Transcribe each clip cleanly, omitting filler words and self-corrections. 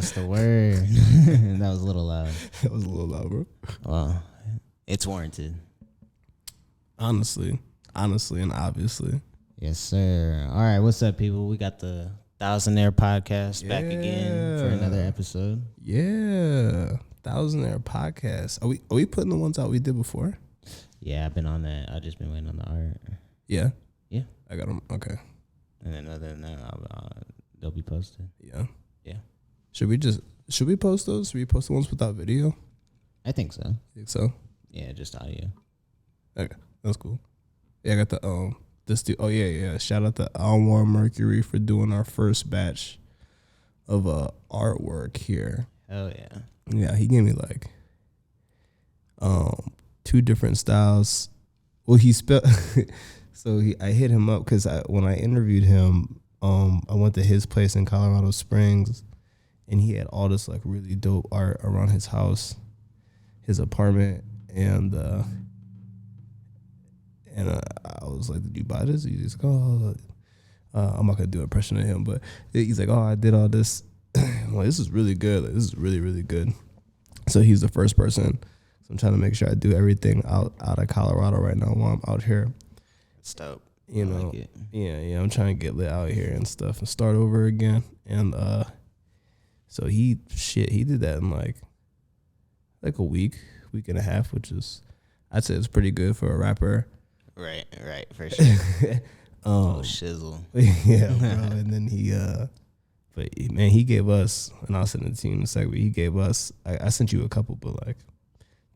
What's the word? That was a little loud. That was a little loud, bro. Well, it's warranted. Honestly, and obviously. Yes, sir. All right, what's up, people? We got the Thousandaire podcast back again for another episode. Yeah, Thousandaire podcast. Are we putting the ones out we did before? Yeah, I've been on that. I've just been waiting on the art. Yeah. Yeah. I got them. Okay. And then other than that, they'll be posted. Yeah. Yeah. Should we post those? Should we post the ones without video? I think so. Think so? Yeah, just audio. Okay, that's cool. Yeah, I got the this dude. Oh yeah. Shout out to Almar Mercury for doing our first batch of artwork here. Hell yeah. Yeah, he gave me like two different styles. Well, he spelled so I hit him up because when I interviewed him, I went to his place in Colorado Springs, and he had all this like really dope art around his house, his apartment, and I was like, "Did you buy this?" He's like, "Oh, I'm not gonna do an impression of him," but he's like, "Oh, I did all this." I'm like, this is really good. Like, this is really, really good. So he's the first person. So I'm trying to make sure I do everything out of Colorado right now while I'm out here. It's dope. You know, like yeah. I'm trying to get lit out here and stuff and start over again. And so he did that in like a week and a half, which is, I'd say it's pretty good for a rapper. Right, for sure. Shizzle. Yeah, bro. And then he gave us, and I'll send it to you in a second. He gave us, I sent you a couple, but like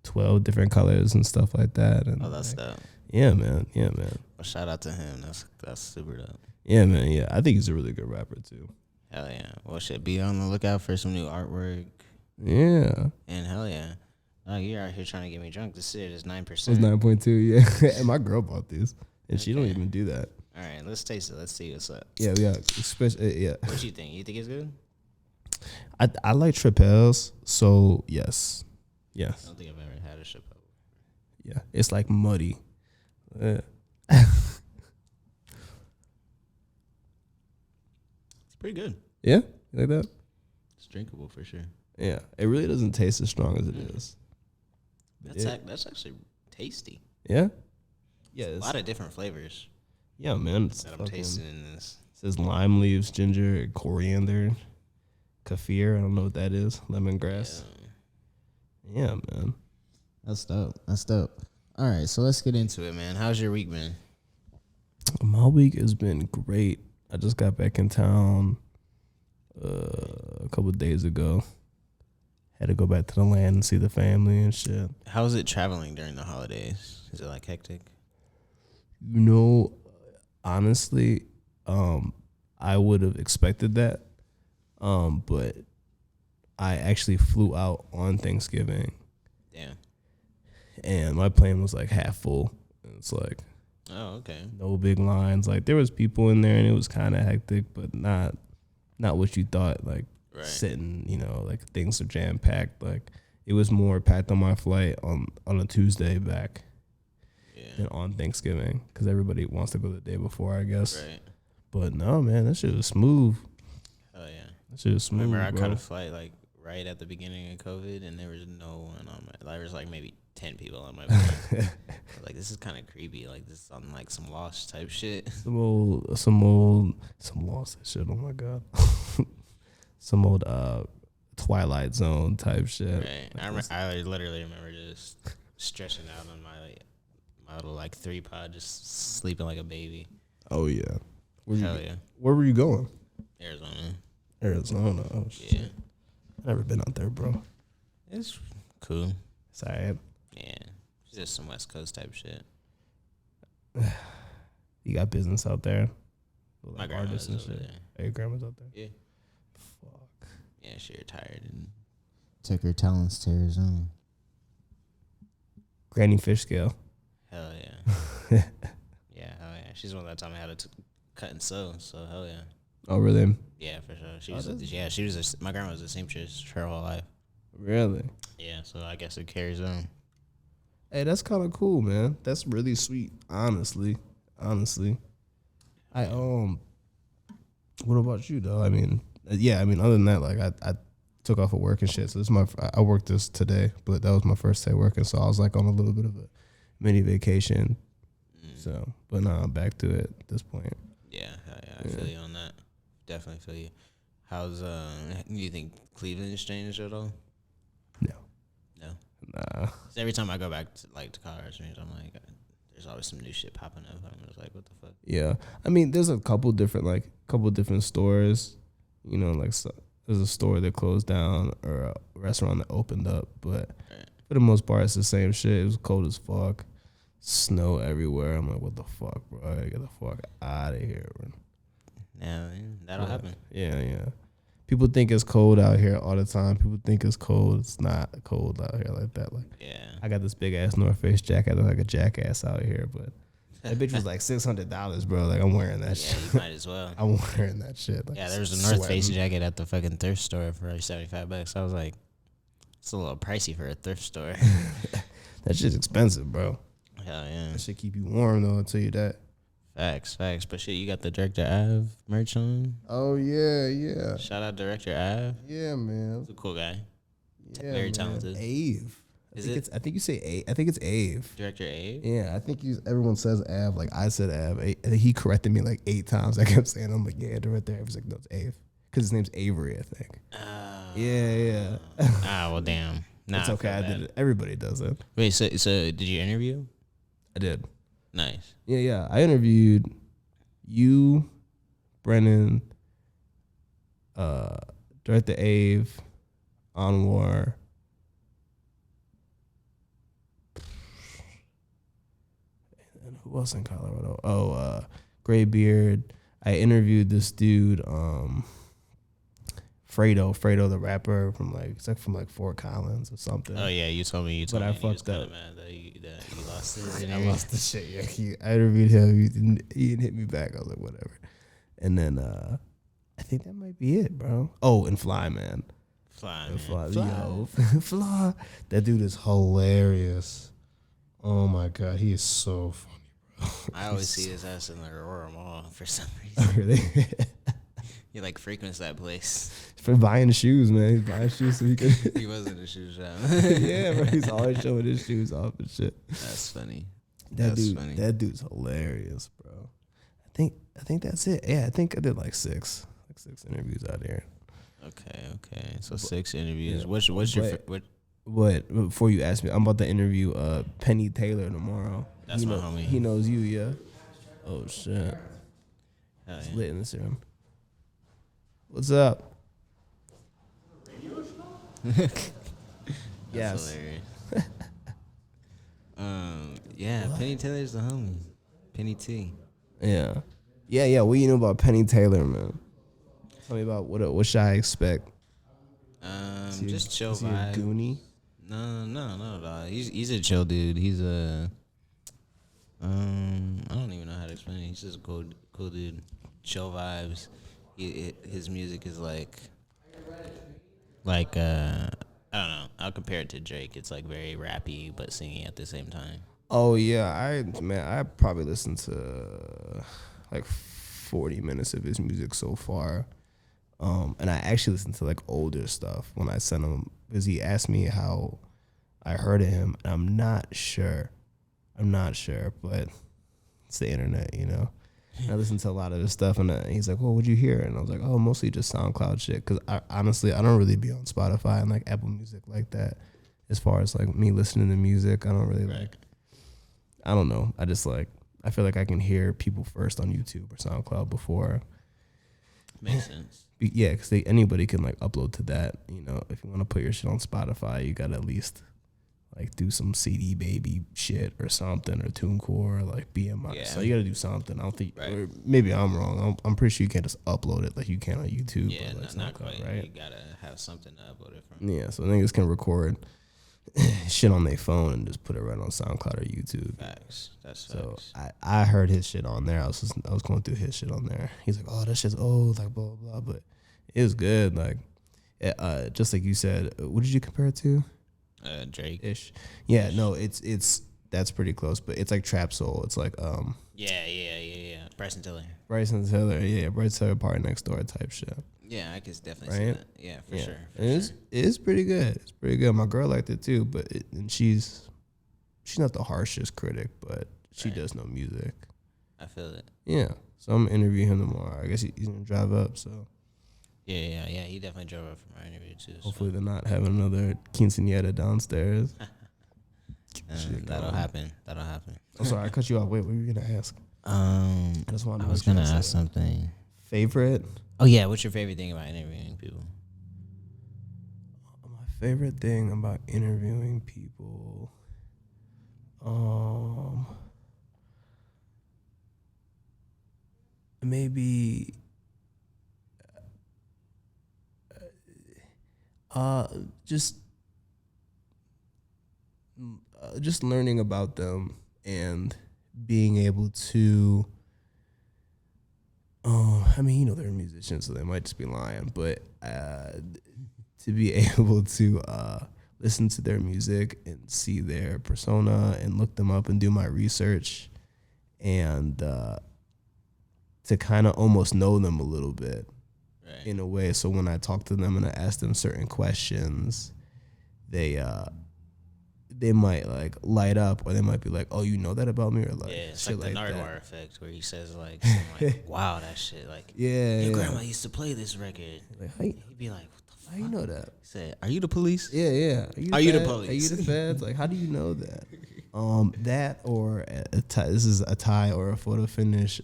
12 different colors and stuff like that. And that's dope. Yeah, man. Well, shout out to him. That's super dope. Yeah, man. Yeah, I think he's a really good rapper too. Hell yeah. Well, shit, be on the lookout for some new artwork. Yeah. And hell yeah. Oh, you're out here trying to get me drunk. This shit is 9%. It's 9.2, yeah. And my girl bought these, and she don't even do that. All right, let's taste it. Let's see what's up. Yeah. Yeah. What you think? You think it's good? I like Tripels, so yes. I don't think I've ever had a Tripel. Yeah, it's like muddy. It's pretty good. Yeah, you like that? It's drinkable for sure. Yeah, it really doesn't taste as strong as it is. That's actually tasty. Yeah? Yeah. A lot of different flavors. Yeah, man. That I'm tasting in this. It says lime leaves, ginger, coriander, kaffir. I don't know what that is. Lemongrass. Yeah, man. That's dope. All right, so let's get into it, man. How's your week been? My week has been great. I just got back in town a couple of days ago. Had to go back to the land and see the family and shit. How is it traveling during the holidays? Is it like hectic? You know, honestly, I would have expected that. But I actually flew out on Thanksgiving. Damn. And my plane was like half full. And it's like, oh, okay. No big lines. Like there was people in there and it was kind of hectic, but not what you thought. Like sitting, like things are jam packed. Like it was more packed on my flight on a Tuesday back than on Thanksgiving because everybody wants to go the day before, I guess. Right. But no, man, that shit was smooth. Oh yeah, that shit was smooth. Remember, I caught a flight like right at the beginning of COVID, and there was no one on my. There was like maybe 10 people on my plane. Like this is kind of creepy. Like this is on like some Lost type shit. Some Lost shit. Oh my god. Some old Twilight Zone type shit. Right. Like I literally remember just stretching out on my little like 3-pod, just sleeping like a baby. Oh yeah. Hell yeah. Where were you going? Arizona. Oh shit. Yeah. I've never been out there, bro. It's cool. It's alright. Yeah. It's just some West Coast type shit. You got business out there? Like my grandma's over there. Oh, your grandma's out there? Yeah. Fuck. Yeah, she retired and took her talents to Arizona. Granny Fish Scale. Hell yeah. Yeah, hell yeah. She's the one that taught me how to cut and sew, so hell yeah. Oh, really? Yeah, for sure. She was my grandma was a seamstress her whole life. Really? Yeah, so I guess it carries on. Hey, that's kind of cool, man. That's really sweet, honestly. What about you though? I mean, other than that, like took off of work and shit. So I worked this today, but that was my first day working. So I was like on a little bit of a mini vacation. So, but now I'm back to it at this point. Yeah, I feel you on that. Definitely feel you. How's do you think Cleveland has changed at all? No. Nah. Every time I go back to Colorado Springs, I'm like, there's always some new shit popping up. I'm just like, what the fuck? Yeah, I mean, there's a couple different stores. You know, like there's a store that closed down or a restaurant that opened up, but for the most part, it's the same shit. It was cold as fuck, snow everywhere. I'm like, what the fuck, bro? I gotta get the fuck out of here, bro. Yeah, that'll happen. Yeah. People think it's cold out here all the time. People think it's cold. It's not cold out here like that. Like, I got this big ass North Face jacket. I look like a jackass out here, but that bitch was like $600, bro. Like, I'm wearing that shit. Yeah, you might as well. I'm wearing that shit. Like, there was a North Face jacket at the fucking thrift store for like $75. I was like, it's a little pricey for a thrift store. That shit's expensive, bro. Hell yeah. That shit keep you warm, though, I'll tell you that. Facts. But shit, you got the Director Ave merch on? Oh, yeah. Shout out Director Ave. Yeah, man. He's a cool guy. Yeah, very talented. Ave. I think you say Ave. I think it's Ave. Director Ave? Yeah, I think everyone says Ave. Like, I said Ave. I think he corrected me like 8 times. I kept saying, I'm like, yeah, Director Ave. He's like, no, it's Ave. Because his name's Avery, I think. Yeah. Well, damn. Nah, it's okay. I did it. Everybody does it. Wait, so did you interview? I did. Nice. Yeah. I interviewed you, Brennan, Director Ave, Anwar. And who else in Colorado? Graybeard. I interviewed this dude, Fredo the rapper from Fort Collins or something. Oh yeah, you told me. But I he was fucked up. Mad that you lost it. I lost the shit. Yeah, I interviewed him. He didn't hit me back. I was like, whatever. And then I think that might be it, bro. Oh, and Fly, man. Fly. Yo, Fly. That dude is hilarious. Oh my god, he is so funny, bro. I always see his ass in the Aurora Mall for some reason. Really? He like frequents that place. For buying shoes, man. He's buying shoes so he could. He was in the shoe shop. Yeah, bro. He's always showing his shoes off and shit. That's funny. Funny. That dude's hilarious, bro. I think that's it. Yeah, I think I did like six interviews out there. Okay. So 6 interviews. Yeah. What's your what? Before you ask me, I'm about to interview Penny Taylor tomorrow. That's my homie. He knows you, yeah. Oh shit. It's Yeah. lit in this room. What's up? That's Yes. hilarious. Yeah, what? Penny Taylor's the homie. Penny T. Yeah. What you know about Penny Taylor, man? Tell me about what should I expect? Just chill is he a vibe. Goonie? No, dog. He's a chill dude. He's a I don't even know how to explain it. He's just a cool dude. Chill vibes. His music is like I don't know. I'll compare it to Drake. It's like very rappy but singing at the same time. Oh yeah, I probably listened to like 40 minutes of his music so far. And I actually listened to like older stuff when I sent him because he asked me how I heard of him, and I'm not sure, but it's the internet, you know. And I listened to a lot of his stuff, and he's like, "Well, what'd you hear?" And I was like, "Oh, mostly just SoundCloud shit." Because honestly, I don't really be on Spotify and like Apple Music like that. As far as like me listening to music, I don't really like. I don't know. I feel like I can hear people first on YouTube or SoundCloud before. Makes sense. Yeah, because anybody can like upload to that. You know, if you want to put your shit on Spotify, you gotta at least like do some CD Baby shit or something, or TuneCore, or like BMI. Yeah. So you gotta do something. I don't think, right. or maybe I'm wrong. I'm pretty sure you can't just upload it like you can on YouTube. Yeah, or like not quite. Right? You gotta have something to upload it from. Yeah, so niggas can record shit on their phone and just put it right on SoundCloud or YouTube. Facts. That's so facts. I heard his shit on there. I was going through his shit on there. He's like, "Oh, that shit's old," like blah blah blah. But it was good. Like, just like you said. What did you compare it to? Drake ish. Yeah, no, it's that's pretty close. But it's like trap soul. It's like Yeah. Bryson Tiller. Bryson Tiller, yeah, Bryson Tiller, Party Next Door type shit. Yeah, I could definitely see right? that. Yeah, for sure. It's pretty good. It's pretty good. My girl liked it too, but and she's not the harshest critic, but she does know music. I feel it. Yeah, so I'm gonna interview him tomorrow. I guess he's gonna drive up, so. Yeah. He definitely drove up from our interview too. Hopefully they're not having another quinceañera downstairs. That'll happen. I'm sorry, I cut you off. Wait, what were you gonna ask? I was gonna ask something. Favorite? Oh yeah, what's your favorite thing about interviewing people? My favorite thing about interviewing people, maybe, just learning about them and being able to. I mean, they're musicians, so they might just be lying, but to be able to listen to their music and see their persona and look them up and do my research and to kind of almost know them a little bit in a way. So when I talk to them and I ask them certain questions, they might like light up, or they might be like, "Oh, you know that about me?" Or like, it's like the Nardwuar effect, where he says like, "Wow, that shit." Like, your grandma used to play this record. Like, he'd be like, "What the fuck? How you know that?" He said, "Are you the police?" Yeah. Are you the police? Are you the feds? Like, how do you know that? That or this is a tie or a photo finish.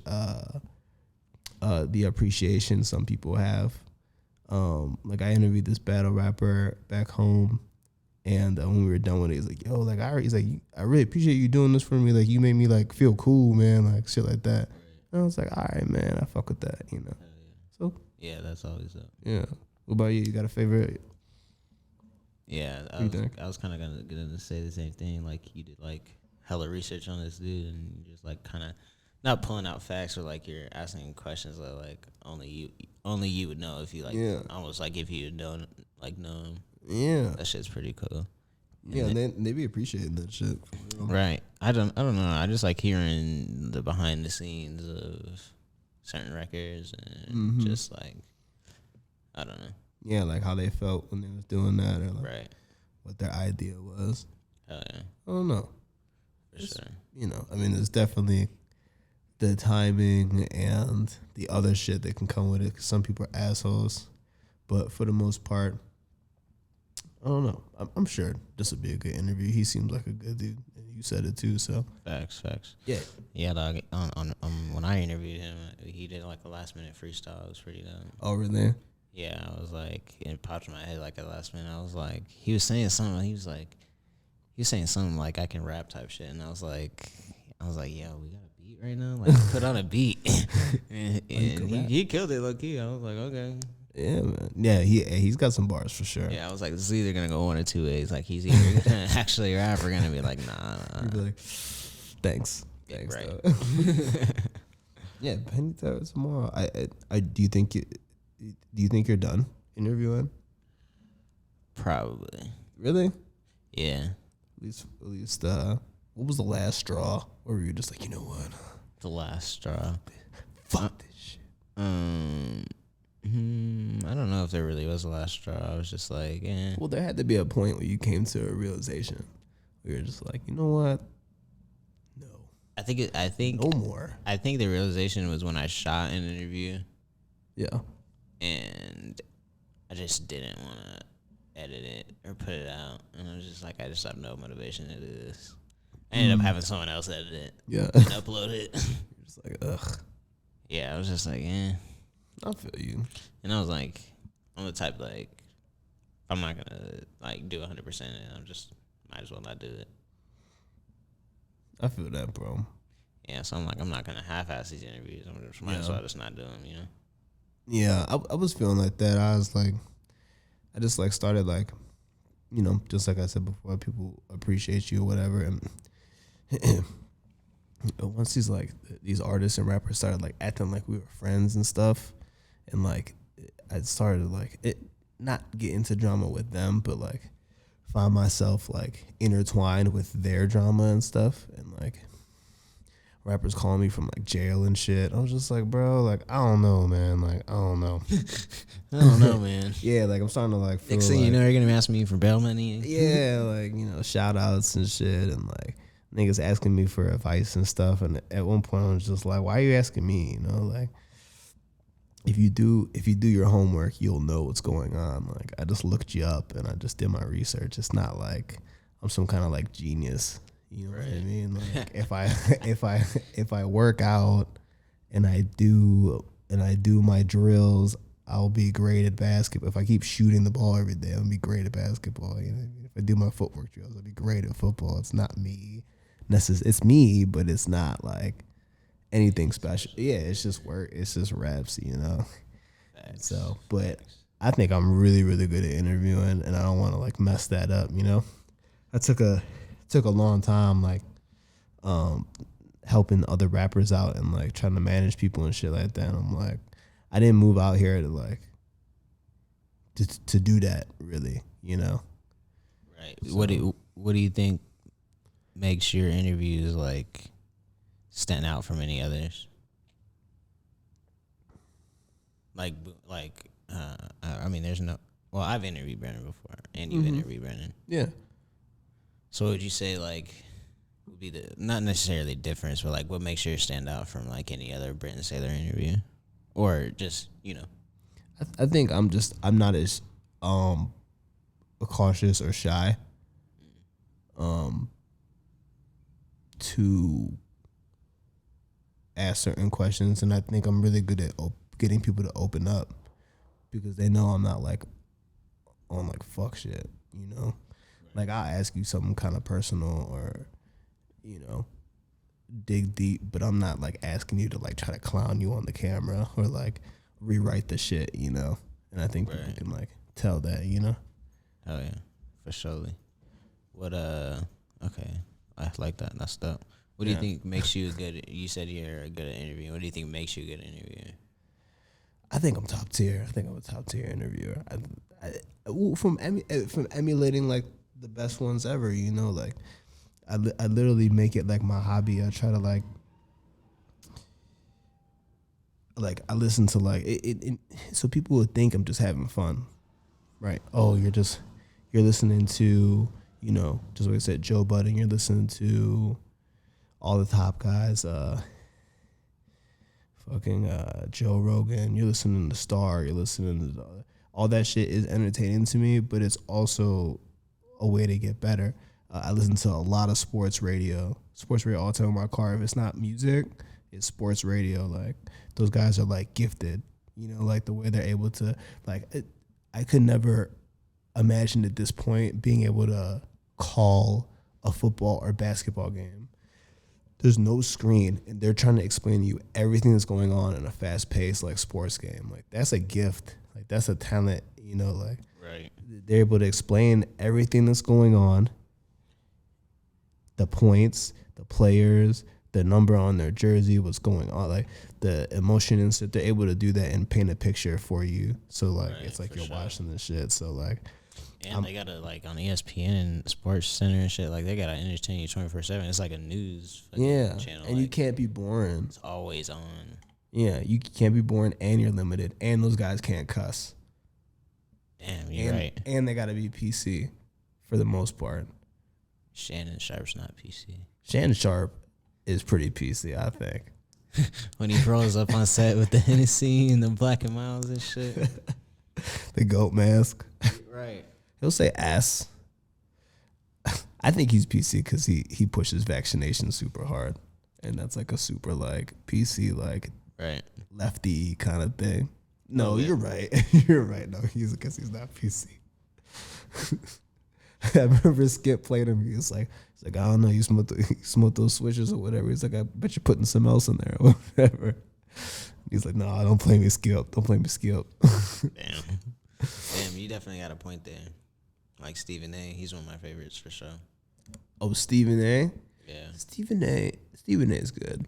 The appreciation some people have. Like I interviewed this battle rapper back home. And when we were done with it, he's like, "Yo, like he's like, I really appreciate you doing this for me. Like, you made me like feel cool, man. Like shit like that." And I was like, "All right, man, I fuck with that, you know." So yeah, that's always up. Yeah. What about you? You got a favorite? Yeah, I was kind of gonna say the same thing. Like you did like hella research on this dude, and you just like kind of not pulling out facts, or like you're asking questions that like only you would know if you like almost like if you don't like know him. Yeah, that shit's pretty cool. Yeah, they be appreciating that shit. Right. I don't know. I just like hearing the behind the scenes of certain records and just like I don't know. Yeah, like how they felt when they was doing that, or like what their idea was. Hell yeah. I don't know. For sure. I mean, there's definitely the timing and the other shit that can come with it. 'Cause some people are assholes, but for the most part, I don't know. I'm sure this would be a good interview. He seems like a good dude, and you said it too. So facts. Yeah, dog. On when I interviewed him, he did like a last minute freestyle. It was pretty dope. Oh, really? Yeah, I was like, it popped in my head like at the last minute. I was like, he was saying something. He was saying something like I can rap type shit, and I was like, yo, we got a beat right now. Like, put on a beat, and he killed it. Low key. I was like, okay. Yeah, man. Yeah, he's got some bars for sure. Yeah, I was like, this is either gonna go one or two ways. Like, he's either gonna actually rap or gonna be like, nah. He'd be like, thanks, right. Yeah, Penny Tower tomorrow. I do you think you're done interviewing? Probably. Really? Yeah. At least. What was the last straw? Or were you just like, you know what? The last straw. Fuck this shit. I don't know if there really was a last straw. I was just like, eh. Well, there had to be a point where you came to a realization. Where you're just like, you know what? No. I think no more. I think the realization was when I shot an interview. Yeah. And I just didn't want to edit it or put it out. And I was just like, I just have no motivation to do this. I ended up having someone else edit it. Yeah. And upload it. You're just like, ugh. Yeah, I was just like, eh. I feel you. And I was like, I'm the type like, I'm not gonna like do 100%. And I'm just might as well not do it. I feel that, bro. Yeah, so I'm like, I'm not gonna half-ass these interviews. I'm just might as well just not do them, you know. Yeah, I was feeling like that. I was like, I just like started like, just like I said before, people appreciate you or whatever, and once these artists and rappers started like acting like we were friends and stuff. And like, I started like not get into drama with them, but like find myself like intertwined with their drama and stuff. And like, rappers calling me from like jail and shit. I was just like, bro, like I don't know, man. Like I don't know. I don't know, man. Yeah, like I'm starting to like feel Next thing like, you know, you're gonna be asking me for bail money. yeah, like shout outs and shit, and like niggas asking me for advice and stuff. And at one point, I was just like, why are you asking me? Like if you do your homework, you'll know what's going on. Like I just looked you up and I just did my research. It's not like I'm some kind of like genius. You know what I mean? Like if I work out and I do my drills, I'll be great at basketball. If I keep shooting the ball every day, I'll be great at basketball. If I do my footwork drills, I'll be great at football. It's not me. It's me, but it's not like anything special. Yeah, it's just work. It's just reps, Facts. So, but I think I'm really, really good at interviewing, and I don't want to like mess that up. I took a long time like helping other rappers out and like trying to manage people and shit like that. And I'm like, I didn't move out here to like to do that really, Right. So, what do you think makes your interviews like stand out from any others? I mean, there's no. Well, I've interviewed Brennan before, and you've interviewed Brennan. Yeah. So what would you say like would be the not necessarily difference, but like what makes yours stand out from like any other Brenton Saylor interview, or just I think I'm not as cautious or shy to ask certain questions, and I think I'm really good at getting people to open up because they know I'm not like on like fuck shit, Like I'll ask you something kind of personal or, dig deep, but I'm not like asking you to like try to clown you on the camera or like rewrite the shit, And I think people can like tell that, Oh yeah, for surely. What okay, I like that. That's dope. What do you think makes you good? You said you're good at interviewing. What do you think makes you a good interviewer? I think I'm top tier. I think I'm a top tier interviewer. From emulating like the best ones ever, like I literally make it like my hobby. I try to like I listen to like it so people would think I'm just having fun, right? Oh, you're listening to just like I said, Joe Budden. You're listening to all the top guys, Joe Rogan. You're listening to Star. You're listening to all that shit is entertaining to me, but it's also a way to get better. I listen to a lot of sports radio all the time in my car. If it's not music, it's sports radio. Like those guys are like gifted, like the way they're able to I could never imagine at this point being able to call a football or basketball game. There's no screen, and they're trying to explain to you everything that's going on in a fast-paced like sports game. Like that's a gift. Like that's a talent. Right. They're able to explain everything that's going on, the points, the players, the number on their jersey, what's going on, like the emotion and stuff. They're able to do that and paint a picture for you. So like it's like you're watching this shit. So like. And they gotta like on ESPN and Sports Center and shit. Like they gotta entertain you 24/7. It's like a news channel. And you can't be boring. It's always on. Yeah, you can't be boring, and you're limited, and those guys can't cuss. Damn, you're right. And they gotta be PC for the most part. Shannon Sharp's not PC. Shannon Sharp is pretty PC, I think. When he rolls up on set with the Hennessy and the Black and Miles and shit. The goat mask. Right. He'll say ass. I think he's PC because he pushes vaccination super hard. And that's like a super like PC like lefty kind of thing. No, you're right. You're right. No, because he's not PC. I remember Skip played him. He's like, I don't know, you smoke those switches or whatever. He's like, I bet you're putting some else in there or whatever. He's like, no, don't play me Skip. Don't play me Skip. Damn, you definitely got a point there. Like Stephen A. He's one of my favorites for sure. Oh, Stephen A? Yeah. Stephen A is good.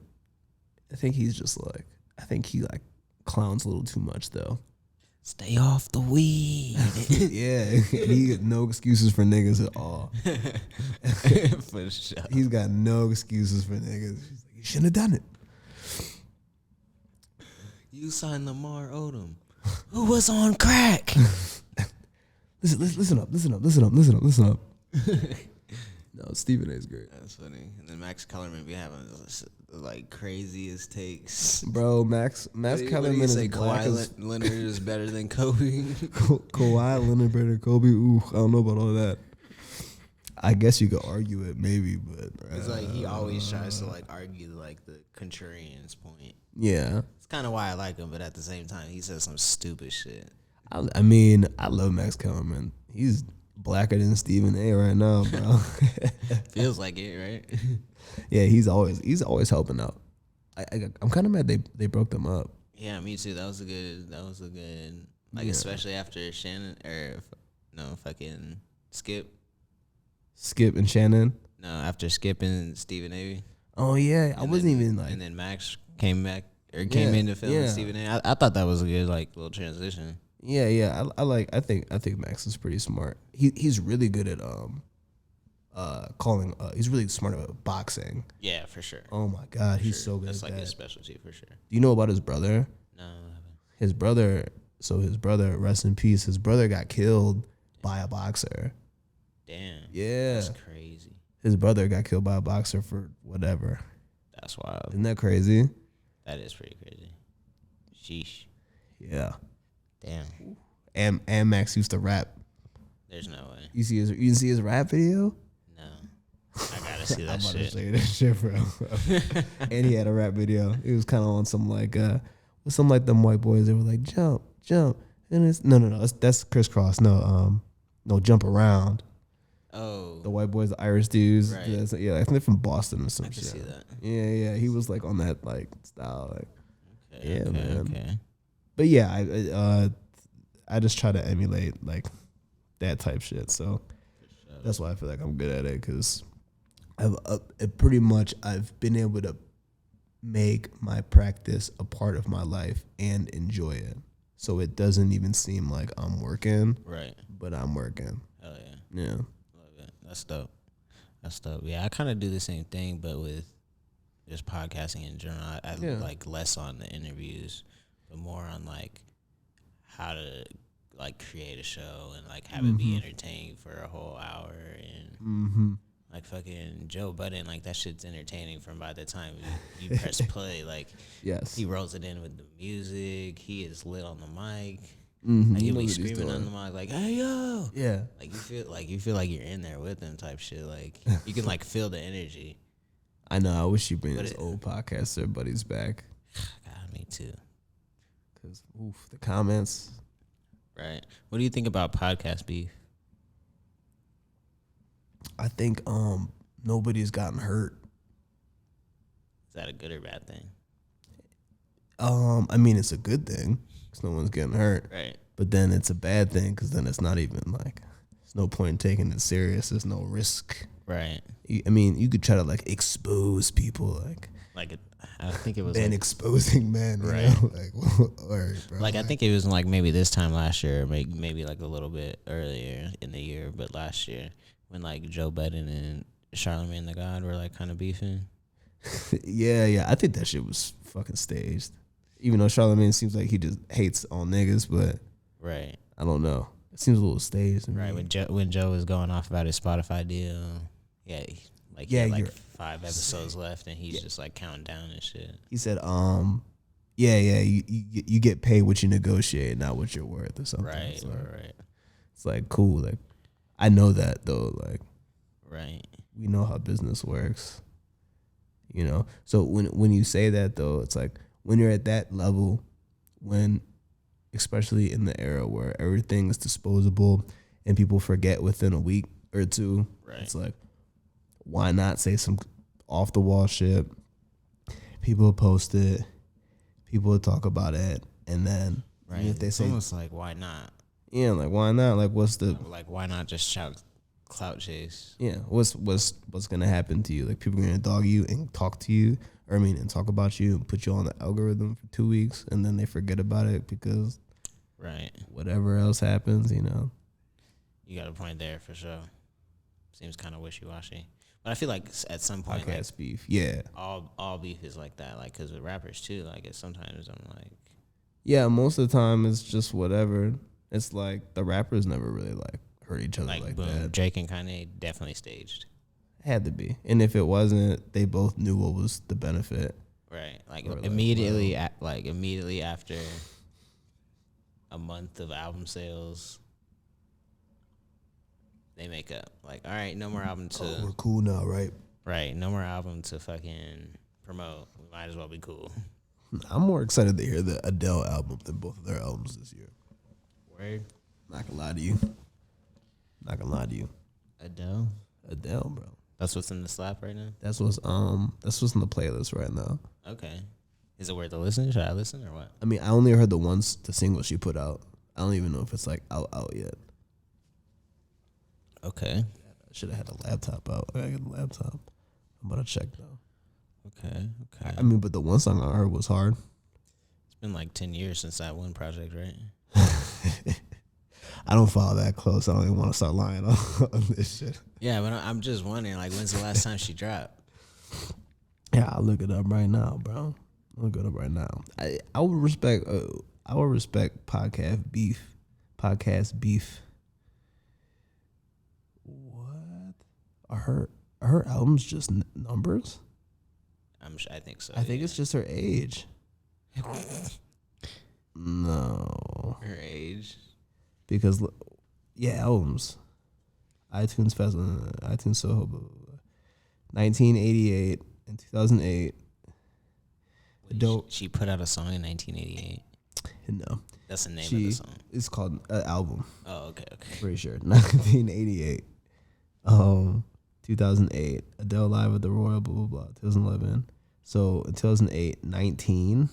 I think he's just like, he clowns a little too much though. Stay off the weed. Yeah, he got no excuses for niggas at all. For sure. He's got no excuses for niggas. He's like, you You shouldn't have done it. You signed Lamar Odom, who was on crack. Listen up. No, Stephen A is great. That's funny. And then Max Kellerman be having like craziest takes. Bro, Max Kellerman is say black Kawhi as Leonard is better than Kobe. Kawhi Leonard better than Kobe. Ooh, I don't know about all that. I guess you could argue it, maybe, but it's like he always tries to like argue like the contrarian's point. Yeah, it's kind of why I like him, but at the same time, he says some stupid shit. I mean, I love Max Kellerman. He's blacker than Stephen A right now, bro. Feels like it, right? Yeah, he's always helping out. I'm kind of mad they broke them up. Yeah, me too. That was a good. Like, especially after Shannon fucking Skip and Shannon. No, after Skip and Stephen A. Oh yeah, I wasn't even like. And then Max came back or came in to film with Stephen A. I thought that was a good like little transition. Yeah. I think Max is pretty smart. He's really good at calling. He's really smart about boxing. Yeah, for sure. Oh my God, he's so good. That's at like that. His specialty for sure. Do you know about his brother? No, I haven't. His brother. So his brother, rest in peace. His brother got killed by a boxer. Damn. Yeah. That's crazy. His brother got killed by a boxer for whatever. That's wild. Isn't that crazy? That is pretty crazy. Sheesh. Yeah. Damn. And Max used to rap. There's no way. You see his rap video? No. I gotta see that I'm about shit. to show you that shit, bro. And he had a rap video. It was kind of on some like some like them white boys. They were like jump, and it's no. That's crisscross. No, jump around. Oh, The white boys, the Irish dudes. Right. Yeah, I think they're from Boston or some I can shit. see that. Yeah. He was like on that like style. Like, Okay, man. Okay. But yeah, I just try to emulate like that type shit. So that's why I feel like I'm good at it, because I've been able to make my practice a part of my life and enjoy it. So it doesn't even seem like I'm working. Right. But I'm working. Hell yeah. Yeah. Love it. That's dope. Yeah, I kind of do the same thing, but with just podcasting in general. I like less on the interviews, but more on like how to like create a show and like have it be entertaining for a whole hour, and like fucking Joe Budden, like that shit's entertaining from by the time you press play. Like, yes, he rolls it in with the music. He is lit on the mic. Mm-hmm. Like, he'll be screaming on the mic, like, "Hey yo!" Yeah, like you feel like you're in there with him, type shit. Like you can like feel the energy. I know. I wish you bring his old podcaster buddies back. God, me too. Cause the comments. Right. What do you think about podcast beef? I think nobody's gotten hurt. Is that a good or bad thing? I mean, it's a good thing because no one's getting hurt. Right. But then it's a bad thing because then it's not even like, there's no point in taking it serious. There's no risk. Right. I mean, you could try to like expose people, I think it was men like, exposing men, right? You know? Like, all right, bro. Like, I think it was like maybe this time last year, maybe like a little bit earlier in the year, but last year when like Joe Budden and Charlamagne the God were like kind of beefing. yeah. I think that shit was fucking staged. Even though Charlamagne seems like he just hates all niggas, but right. I don't know. It seems a little staged. Right. When Joe was going off about his Spotify deal, he had like 5 episodes left, and he's just like counting down and shit. He said, you get paid what you negotiate, not what you're worth or something. Right, so right. It's like cool. Like, I know that though. Like, right. We know how business works. You know. So when you say that though, it's like when you're at that level, especially in the era where everything is disposable and people forget within a week or two, right. It's like, why not say some off the wall shit? People will post it. People will talk about it, and then right. If they it's say, almost like, why not? Yeah, like why not? Like why not just shout clout chase? Yeah, what's gonna happen to you? Like people are gonna dog you and talk to you, and talk about you and put you on the algorithm for 2 weeks, and then they forget about it because right. Whatever else happens, you know. You got a point there for sure. Seems kind of wishy washy. But I feel like at some point, Podcast like, beef. Yeah. all beef is like that. Like, because with rappers too, like, sometimes I'm like, Yeah, most of the time it's just whatever. It's like the rappers never really like hurt each other like boom, that. Drake and Kanye definitely staged. Had to be. And if it wasn't, they both knew what was the benefit. Right. Like, Or like, immediately, immediately after a month of album sales, they make up. Like, all right, no more album to. We're cool now, right? Right. No more album to fucking promote. We might as well be cool. I'm more excited to hear the Adele album than both of their albums this year. Word. Not gonna lie to you. Not gonna lie to you. Adele, bro. that's what's in the slap right now. That's what's in the playlist right now. Okay. Is it worth a listen? Should I listen or what? I mean, I only heard the single she put out. I don't even know if it's like out yet. Okay. I should have had a laptop out. I gotta get the laptop. I'm about to check though. Okay. I mean, but the one song I heard was hard. It's been like 10 years since that one project, right? I don't follow that close. I don't even want to start lying on this shit. Yeah, but I'm just wondering, like, when's the last time she dropped? Yeah, I'll look it up right now, bro. I'll look it up right now. I would respect podcast beef. Podcast beef. What? Are her albums just numbers? I think so. I think it's just her age. No. Her age. Because, albums. iTunes Festival, iTunes Soho, blah, blah, blah. 1988 and 2008. She put out a song in 1988. No. That's the name of the song. It's called album. Oh, okay. Pretty sure. 1988. 2008. Adele Live at the Royal, blah, blah, blah. 2011. So, in 2008, 19.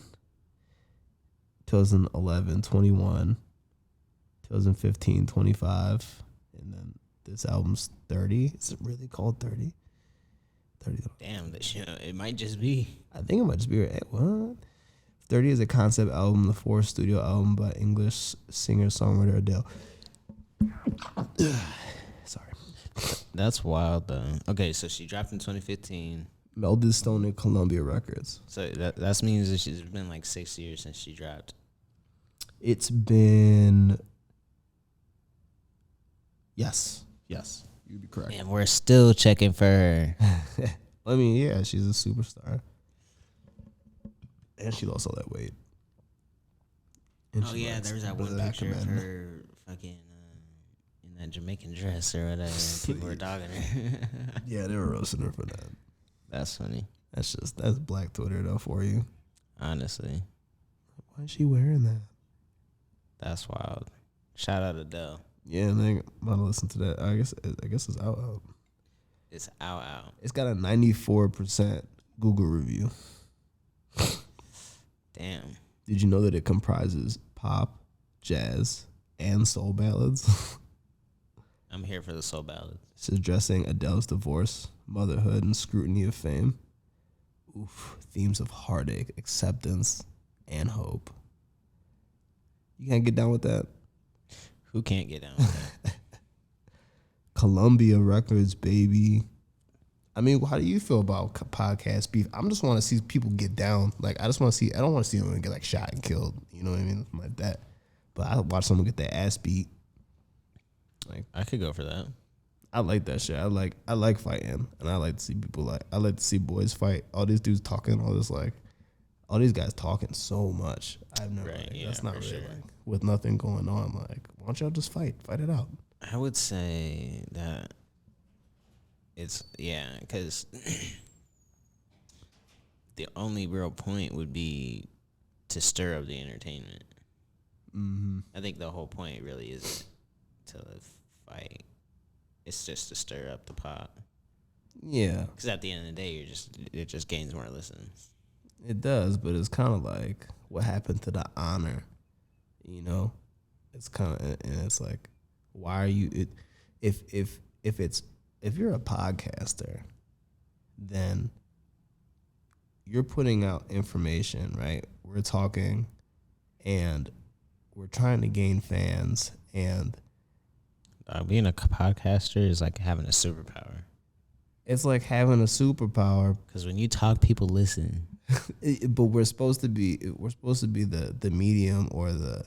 2011, 21. 2015, 25. And then this album's 30. Is it really called 30? 30. Damn, it might just be. I think it might just be what? 30 is a concept album, the fourth studio album by English singer-songwriter Adele. Sorry. That's wild, though. Okay, so she dropped in 2015. Melded Stone and Columbia Records. So that means that it's been like 6 years since she dropped. It's been... Yes. You'd be correct. And we're still checking for her. I mean, yeah, she's a superstar. And she lost all that weight. And oh, yeah, there was that one picture of her fucking in that Jamaican dress or whatever. People were dogging her. Yeah, they were roasting her for that. That's funny. That's Black Twitter, though, for you. Honestly. Why is she wearing that? That's wild. Shout out Adele. Yeah, and I want to listen to that. I guess it's out. It's out. It's got a 94% Google review. Damn. Did you know that it comprises pop, jazz, and soul ballads? I'm here for the soul ballads. It's addressing Adele's divorce, motherhood, and scrutiny of fame. Oof, themes of heartache, acceptance, and hope. You can't get down with that? Who can't get down with that? Columbia Records, baby. I mean, how do you feel about podcast beef? I just want to see people get down. Like, I don't want to see anyone get like shot and killed. You know what I mean? Something like that. But I watch someone get their ass beat. Like, I could go for that. I like that shit. I like fighting, and I like to see I like to see boys fight. All these dudes talking, all these guys talking so much. I've never. Right, yeah, that's not really sure. like with nothing going on. Like, why don't y'all just fight it out? I would say that it's, because the only real point would be to stir up the entertainment. Mm-hmm. I think the whole point really isn't to fight. It's just to stir up the pot. Yeah, because at the end of the day, it just gains more listens. It does, but it's kind of like what happened to the honor, you know? It's kind of, and it's like, why are you? If you're a podcaster, then you're putting out information, right? We're talking, and we're trying to gain fans, and being a podcaster is like having a superpower. It's like having a superpower. Because when you talk, people listen. But we're supposed to be the medium or the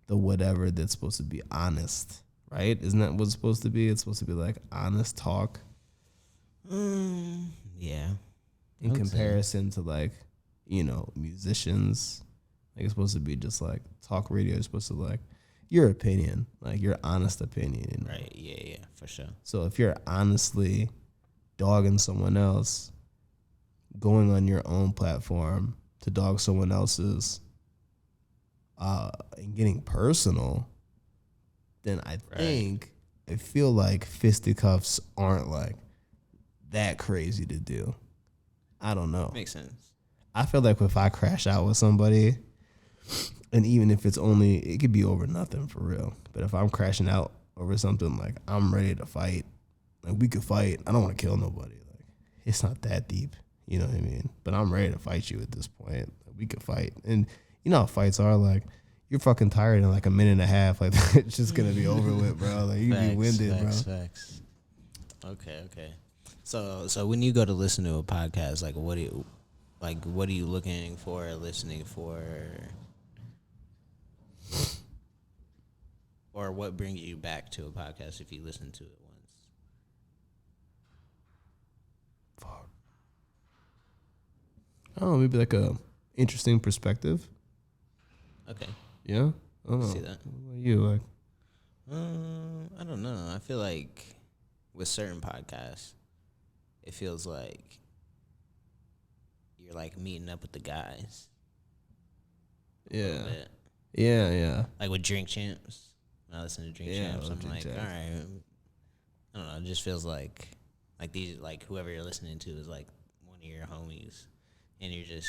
whatever that's supposed to be honest, right? Isn't that what it's supposed to be? It's supposed to be like honest talk. Yeah. In comparison to like, musicians, like it's supposed to be just like talk radio is supposed to like your opinion, like your honest opinion. Right. Yeah, for sure. So if you're honestly dogging someone else, going on your own platform to dog someone else's, and getting personal, then I feel like fisticuffs aren't like that crazy to do. I don't know. Makes sense. I feel like if I crash out with somebody, and even if it could be over nothing for real. But if I'm crashing out over something, like I'm ready to fight, like we could fight. I don't want to kill nobody. Like it's not that deep. You know what I mean? But I'm ready to fight you at this point. We could fight. And you know how fights are, like, you're fucking tired in like a minute and a half. Like, it's just going to be over with, bro. Like, you be winded, bro. Facts. Okay. So when you go to listen to a podcast, like, what are you looking for, listening for? Or what brings you back to a podcast if you listen to it once? Fuck. I don't know, maybe like a interesting perspective. Okay. Yeah? I don't know. See that. What about you? Like, I don't know. I feel like with certain podcasts, it feels like you're like meeting up with the guys. Yeah. Yeah. Like with Drink Champs. When I listen to Drink Champs, I'm like, Champs. all right. I don't know. It just feels like these, like whoever you're listening to is like one of your homies, and you're just,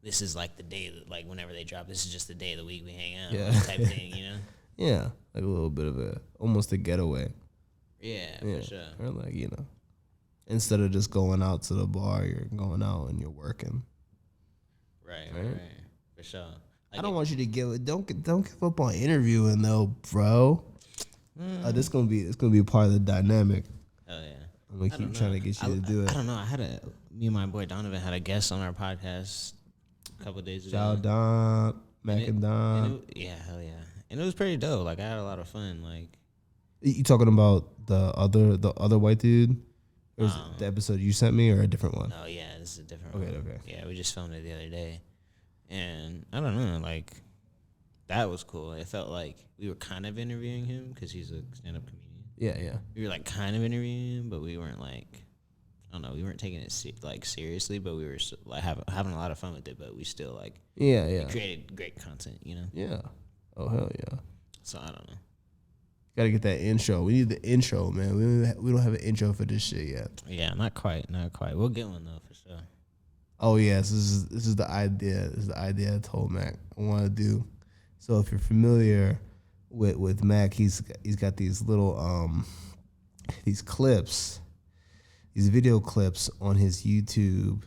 this is like the day that, like whenever they drop, this is just the day of the week we hang out, type thing, you know? Yeah, like a little bit of almost a getaway. Yeah, for sure. Or like, instead of just going out to the bar, you're going out and you're working. Right. For sure. Like I don't want you to don't give up on interviewing though, bro. It's gonna be part of the dynamic. Hell yeah. I'm gonna keep trying to get you to do it. I don't know. Me and my boy Donovan had a guest on our podcast a couple of days ago. Shout out Don, Mac and Don. Yeah, hell yeah. And it was pretty dope. Like I had a lot of fun. Like, you talking about the other white dude? Or is it the episode you sent me or a different one? Oh yeah, this is a different one. Okay. Yeah, we just filmed it the other day. And I don't know, like, that was cool. It felt like we were kind of interviewing him because he's a stand-up comedian. Yeah. We were, like, kind of interviewing him, but we weren't, like, I don't know, we weren't taking it, seriously, but we were, like, having a lot of fun with it, but we still, like, we created great content, you know? Yeah. Oh, hell yeah. So, I don't know. Gotta get that intro. We need the intro, man. We don't have an intro for this shit yet. Yeah, not quite. We'll get one, though, for sure. Oh yes, this is the idea. This is the idea I told Mac I want to do. So if you're familiar with Mac, he's got these little these clips, these video clips on his YouTube,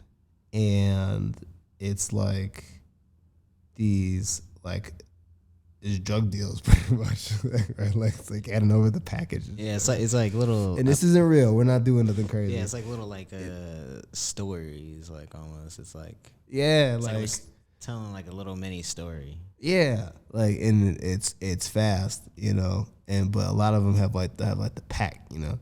and it's like these it's drug deals pretty much, right? Like it's like adding over the package. Yeah, it's like little. And this isn't real. We're not doing nothing crazy. Yeah, it's like little stories, like almost. It's like like telling like a little mini story. Yeah, like and it's fast, but a lot of them have the pack, and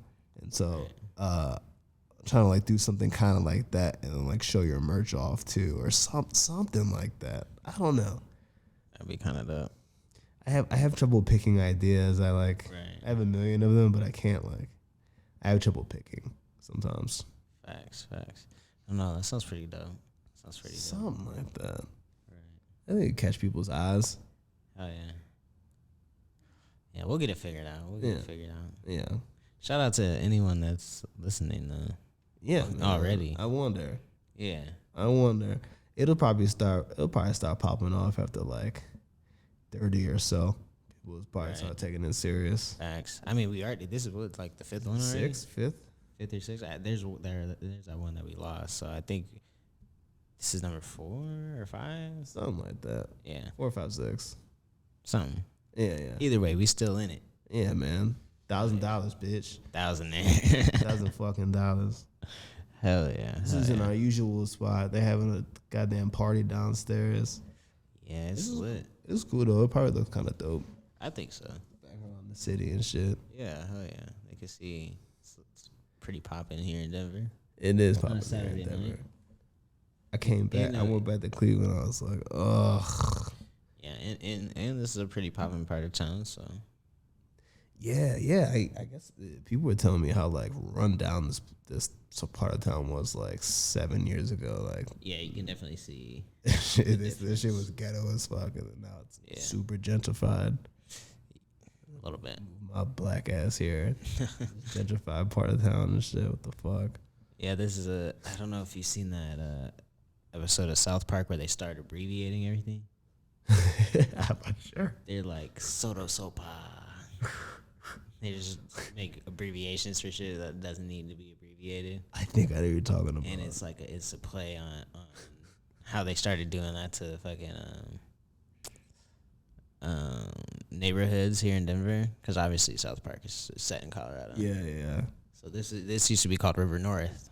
so trying to like do something kind of like that and then like show your merch off too or something like that. I don't know. That'd be kind of dope. I have trouble picking ideas. I have a million of them, but I can't I have trouble picking sometimes. Facts. I don't know. That sounds pretty dope. Something like that. Right. I think it catch people's eyes. Oh yeah. Yeah, we'll get it figured out. Yeah. Shout out to anyone that's listening though. Yeah. Already. I wonder. Yeah. I wonder. It'll probably start popping off after 30 or so. People will probably start taking it serious. Facts. I mean, this is what, the fifth one already? Fifth or sixth. There's that one that we lost. So I think this is number 4 or 5. Something like that. Yeah. 4, 5, 6. Something. Yeah. Either way, we still in it. Yeah, man. $1,000, bitch. $1,000 there. $1,000 fucking dollars. Hell yeah. This isn't our usual spot. They having a goddamn party downstairs. Yeah, it's lit. It's cool though. It probably looks kind of dope. I think so. Back around the city and shit. Yeah, hell yeah. They can see it's pretty popping here in Denver. It is On popping a Saturday in Denver. night. I came back. I went back to Cleveland. I was like, ugh. Yeah, and this is a pretty popping part of town, so. Yeah. I guess people were telling me how like run down this part of town was like 7 years ago. Like, yeah, you can definitely see. this shit was ghetto as fuck, and now it's super gentrified. A little bit. My black ass here, gentrified part of town and shit. What the fuck? Yeah, this is I don't know if you've seen that episode of South Park where they start abbreviating everything. I'm not sure. They're like Soto Sopa. They just make abbreviations for shit that doesn't need to be abbreviated. I think I know what you're talking about. And it's like it's a play on how they started doing that to fucking neighborhoods here in Denver, because obviously South Park is set in Colorado. Yeah. So this used to be called River North.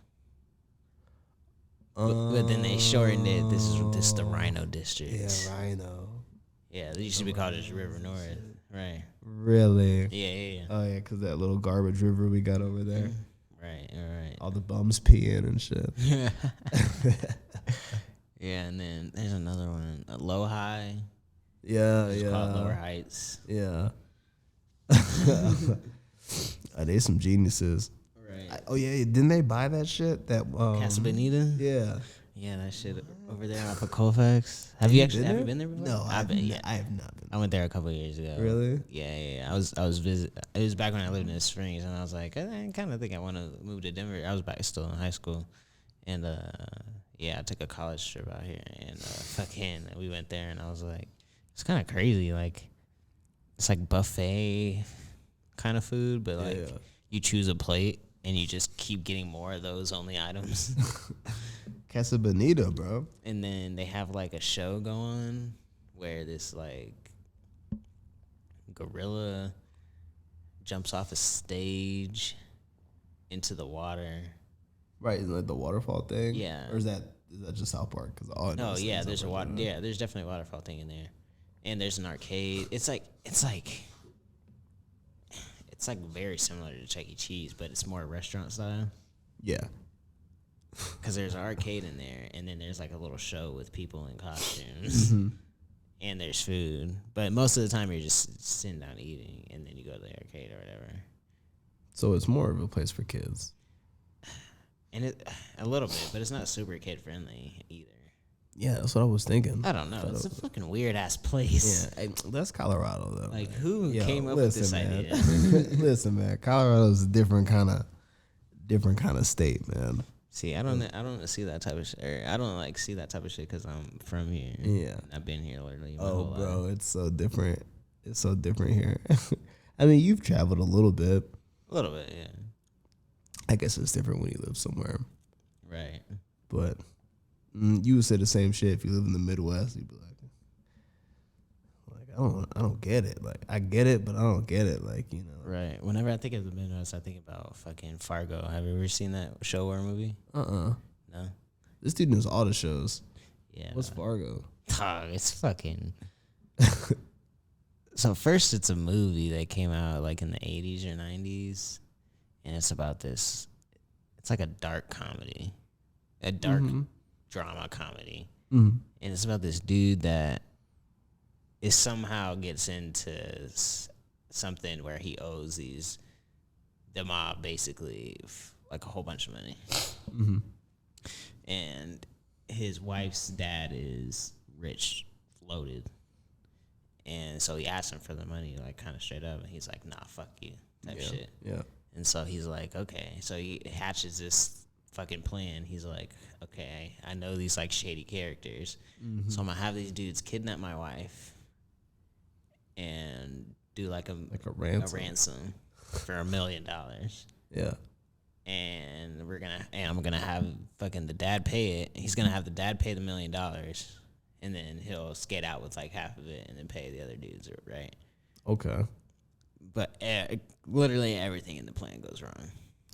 But then they shortened it. This is the Rino district. Yeah, Rino. Yeah, they used to be called just River North. Right. Really? Yeah. Oh yeah, because that little garbage river we got over there. Right. All right. All the bums peeing and shit. Yeah, and then there's another one, Low High. Yeah. It's called Lower Heights. Yeah. They some geniuses. Right. Didn't they buy that shit? That Casa Bonita? Yeah. Yeah, that shit over there off of Colfax. Have you been there before? No, I've been. Yeah, I have not been. I went there a couple of years ago. Really? Yeah. I was visit. It was back when I lived in the Springs, and I was like, I kind of think I want to move to Denver. I was back still in high school, and I took a college trip out here, and we went there, and I was like, it's kind of crazy. Like, it's like buffet kind of food, but like you choose a plate and you just keep getting more of those only items. Casa Bonita, bro. And then they have like a show going where this like gorilla jumps off a stage into the water. Right, like the waterfall thing. Yeah. Or is that just South Park? Because There's a water. Yeah, there's definitely a waterfall thing in there, and there's an arcade. It's like very similar to Chuck E. Cheese, but it's more restaurant style. Yeah. Because there's an arcade in there, and then there's like a little show with people in costumes, and there's food. But most of the time, you're just sitting down eating, and then you go to the arcade or whatever. So it's more of a place for kids. And a little bit, but it's not super kid friendly either. Yeah, that's what I was thinking. I don't know. It's a fucking weird ass place. Yeah, that's Colorado though. Like, who came up with this idea? Listen, man, Colorado's a different kind of state, man. See, I don't see that type of shit. I don't like see that type of shit because I'm from here. Yeah, I've been here literally. My whole bro, life. it's so different. It's so different here. I mean, you've traveled a little bit. A little bit, yeah. I guess it's different when you live somewhere, right? But you would say the same shit if you live in the Midwest. You'd be like, I don't get it. Like, I get it, but I don't get it. Like, you know. Right. Whenever I think of the Midwest, I think about fucking Fargo. Have you ever seen that show or movie? No. This dude knows all the shows. Yeah. What's Fargo? It's fucking. So first, it's a movie that came out like in the 80s or 90s, and it's about this. It's like a dark comedy, a dark drama comedy, and it's about this dude that is somehow gets into something where he owes the mob basically like a whole bunch of money, and his wife's dad is rich, loaded. And so he asked him for the money, like, kind of straight up. And he's like, nah, fuck you, type shit. Yeah. And so he's like, okay. So he hatches this fucking plan. He's like, okay, I know these, like, shady characters. So I'm going to have these dudes kidnap my wife and do, like a ransom for $1 million. Yeah. And I'm going to have fucking the dad pay it. He's going to have the dad pay the $1 million. And then he'll skate out with like half of it and then pay the other dudes, right? Okay. But literally everything in the plan goes wrong.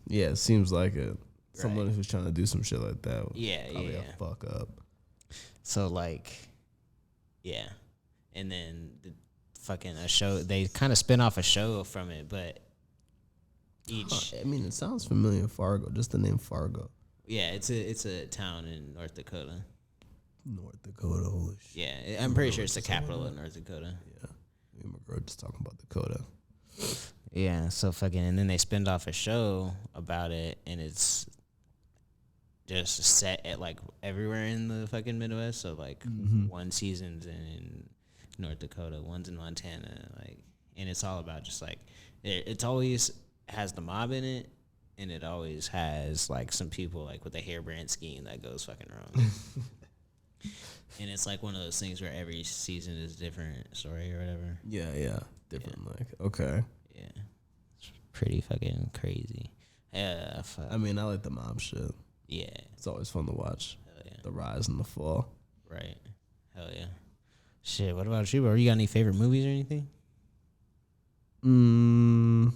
Yeah, it seems like it. someone who's trying to do some shit like that. Yeah, probably a fuck up. So like, yeah, and then the fucking a show. They kind of spin off a show from it, but each. I mean, it sounds familiar. Fargo, just the name Fargo. Yeah, it's a town in North Dakota. North Dakota, holy shit. Yeah, I'm pretty sure it's the capital of North Dakota. Yeah, me and my girl just talking about Dakota. Yeah, so fucking, and then they spinned off a show about it, and it's just set at like everywhere in the fucking Midwest. So like one season's in North Dakota, one's in Montana, like, and it's all about just like it's always has the mob in it, and it always has like some people like with a hairbrand scheme that goes fucking wrong. And it's like one of those things where every season is different story or whatever. Yeah, different. Yeah. Like, okay, yeah, it's pretty fucking crazy. Yeah, fuck. I mean, I like the mob shit. Yeah, it's always fun to watch. Hell yeah. The rise and the fall. Right. Hell yeah. Shit. What about you, bro? You got any favorite movies or anything? I'm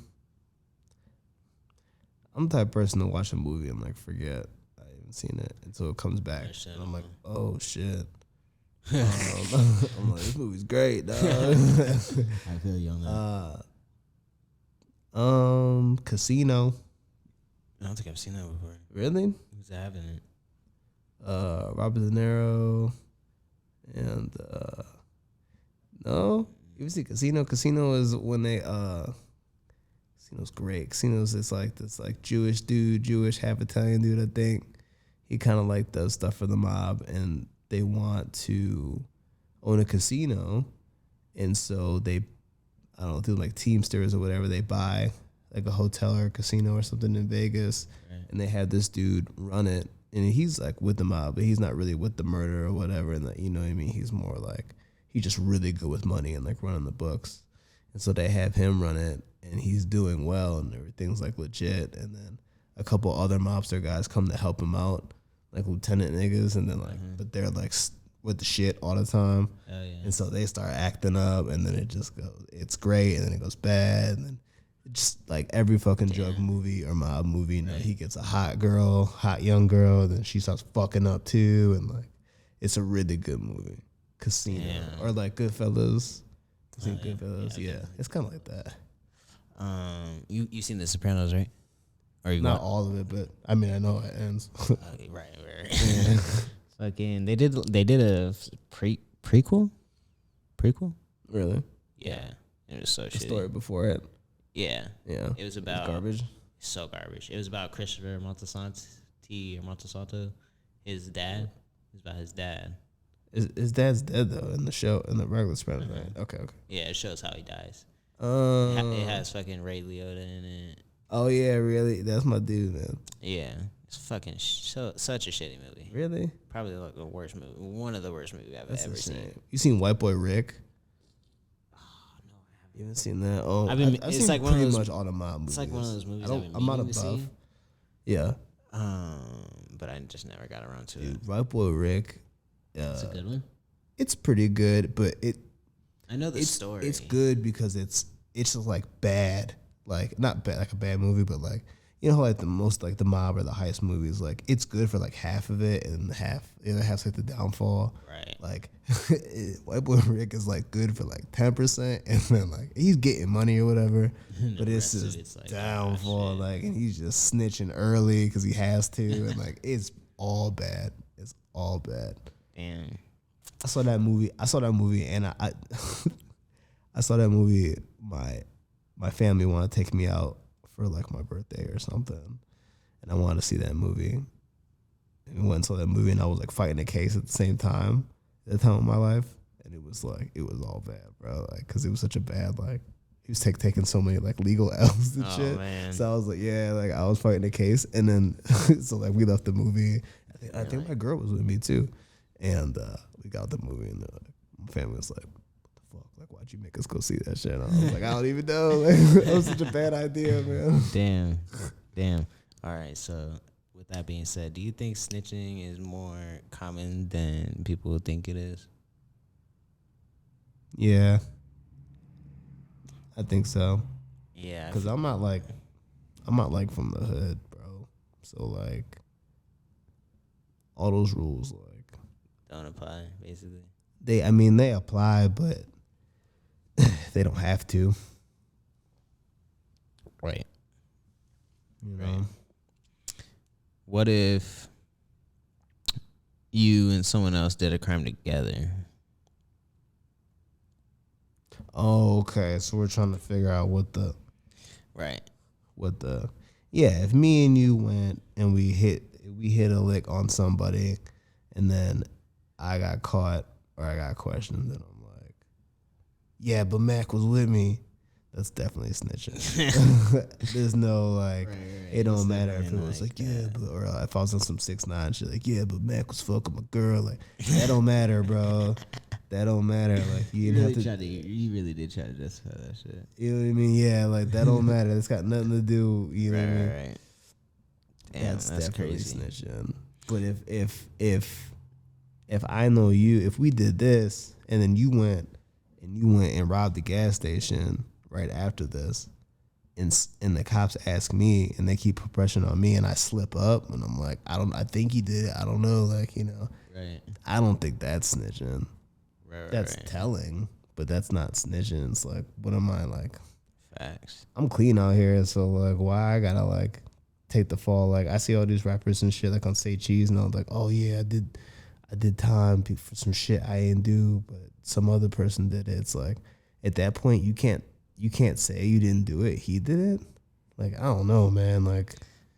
the type of person to watch a movie and like forget I haven't seen it until it comes back. And I'm like, oh shit. I'm like, this movie's great, dog. I feel you on that. Casino. I don't think I've seen that before. Really? Who's having it? Robert De Niro and no, you see Casino. Casino is when they Casino's great. Casino's is like this like Jewish dude, half Italian dude. I think he kind of like does stuff for the mob, and they want to own a casino, and so they, I don't know, through like Teamsters or whatever, they buy like a hotel or a casino or something in Vegas, and they have this dude run it, and he's like with the mob, but he's not really with the murder or whatever, and you know what I mean? He's more like, he's just really good with money and like running the books, and so they have him run it, and he's doing well, and everything's like legit, and then a couple other mobster guys come to help him out, like lieutenant niggas, and then like, but they're like with the shit all the time, and so they start acting up, and then it just goes, it's great, and then it goes bad, and then just like every fucking drug movie or mob movie, you know, he gets a hot young girl, then she starts fucking up too, and like, it's a really good movie. Casino or like Goodfellas. Goodfellas, yeah. It's kind of like that. You seen The Sopranos, right? Or you not all of it, but I mean, I know it ends. Right. Yeah. Fucking, they did a prequel. Really? Yeah, it was so shitty. The story before it. Yeah. It was about garbage. So garbage. It was about Christopher Montalsanto, his dad. It was about his dad. His dad's dead though in the show, in the regular Sopranos, right? Okay. Yeah, it shows how he dies. It has fucking Ray Liotta in it. Oh yeah, really? That's my dude, man. Yeah, it's fucking such a shitty movie. Really? Probably like the worst movie, one of the worst movies I've ever seen. You seen White Boy Rick? Oh no, I haven't. You haven't seen that? Oh, I've seen like pretty much all the mob movies. It's like one of those movies I'm not above. Yeah. But I just never got around to it. White Boy Rick. It's a good one. It's pretty good, but I know the story. It's good because it's just like bad, like not bad like a bad movie, but like, you know how like the most like the mob or the heist movies, like it's good for like half of it, and the other half's like the downfall. Right. Like White Boy Rick is like good for like 10%, and then like he's getting money or whatever, but it's just like downfall. Like, and he's just snitching early because he has to, and like it's all bad. It's all bad. Damn. I saw that movie, and I I saw that movie. My family wanted to take me out for like my birthday or something, and I wanted to see that movie. And we went and saw that movie, and I was like fighting a case at the same time of my life, and it was all bad, bro. Like, cause it was such a bad, like, he was taking so many like legal L's and shit. Man. So I was like, yeah, like I was fighting a case, and then so like we left the movie. I think my girl was with me too. And we got the movie, and my family was like, what the fuck? Like, why'd you make us go see that shit? And I was like, I don't even know. Like, that was such a bad idea, man. Damn. All right, so with that being said, do you think snitching is more common than people think it is? Yeah. I think so. Yeah. Because I'm not like from the hood, bro. So like all those rules like don't apply basically. They apply, but they don't have to. Right. You know? Right. What if you and someone else did a crime together? Oh, okay. So we're trying to figure out right. If me and you went and we hit a lick on somebody, and then I got caught or I got questioned, and I'm like, yeah, but Mac was with me. That's definitely snitching. There's no like, right. It don't matter if it was like yeah, but, or if I was on some 6ix9ine shit, like yeah, but Mac was fucking my girl. Like that don't matter, bro. That don't matter. Like you really did try to justify that shit. You know what I mean? Yeah, like that don't matter. It's got nothing to do. You know what I mean? Right. Damn, that's definitely crazy. Snitching. But if I know you, if we did this and then you went and robbed the gas station right after this, and the cops ask me and they keep pressure on me and I slip up and I'm like, I think he did it. I don't know. Like, you know, right. I don't think that's snitching. Right. That's telling, but that's not snitching. It's like, what am I like? Facts. I'm clean out here. So like, why I gotta like take the fall? Like I see all these rappers and shit like on Say Cheese and I'm like, oh yeah, I did time for some shit I didn't do, but some other person did it. It's like, at that point, you can't say you didn't do it. He did it. Like, I don't know, man. Like,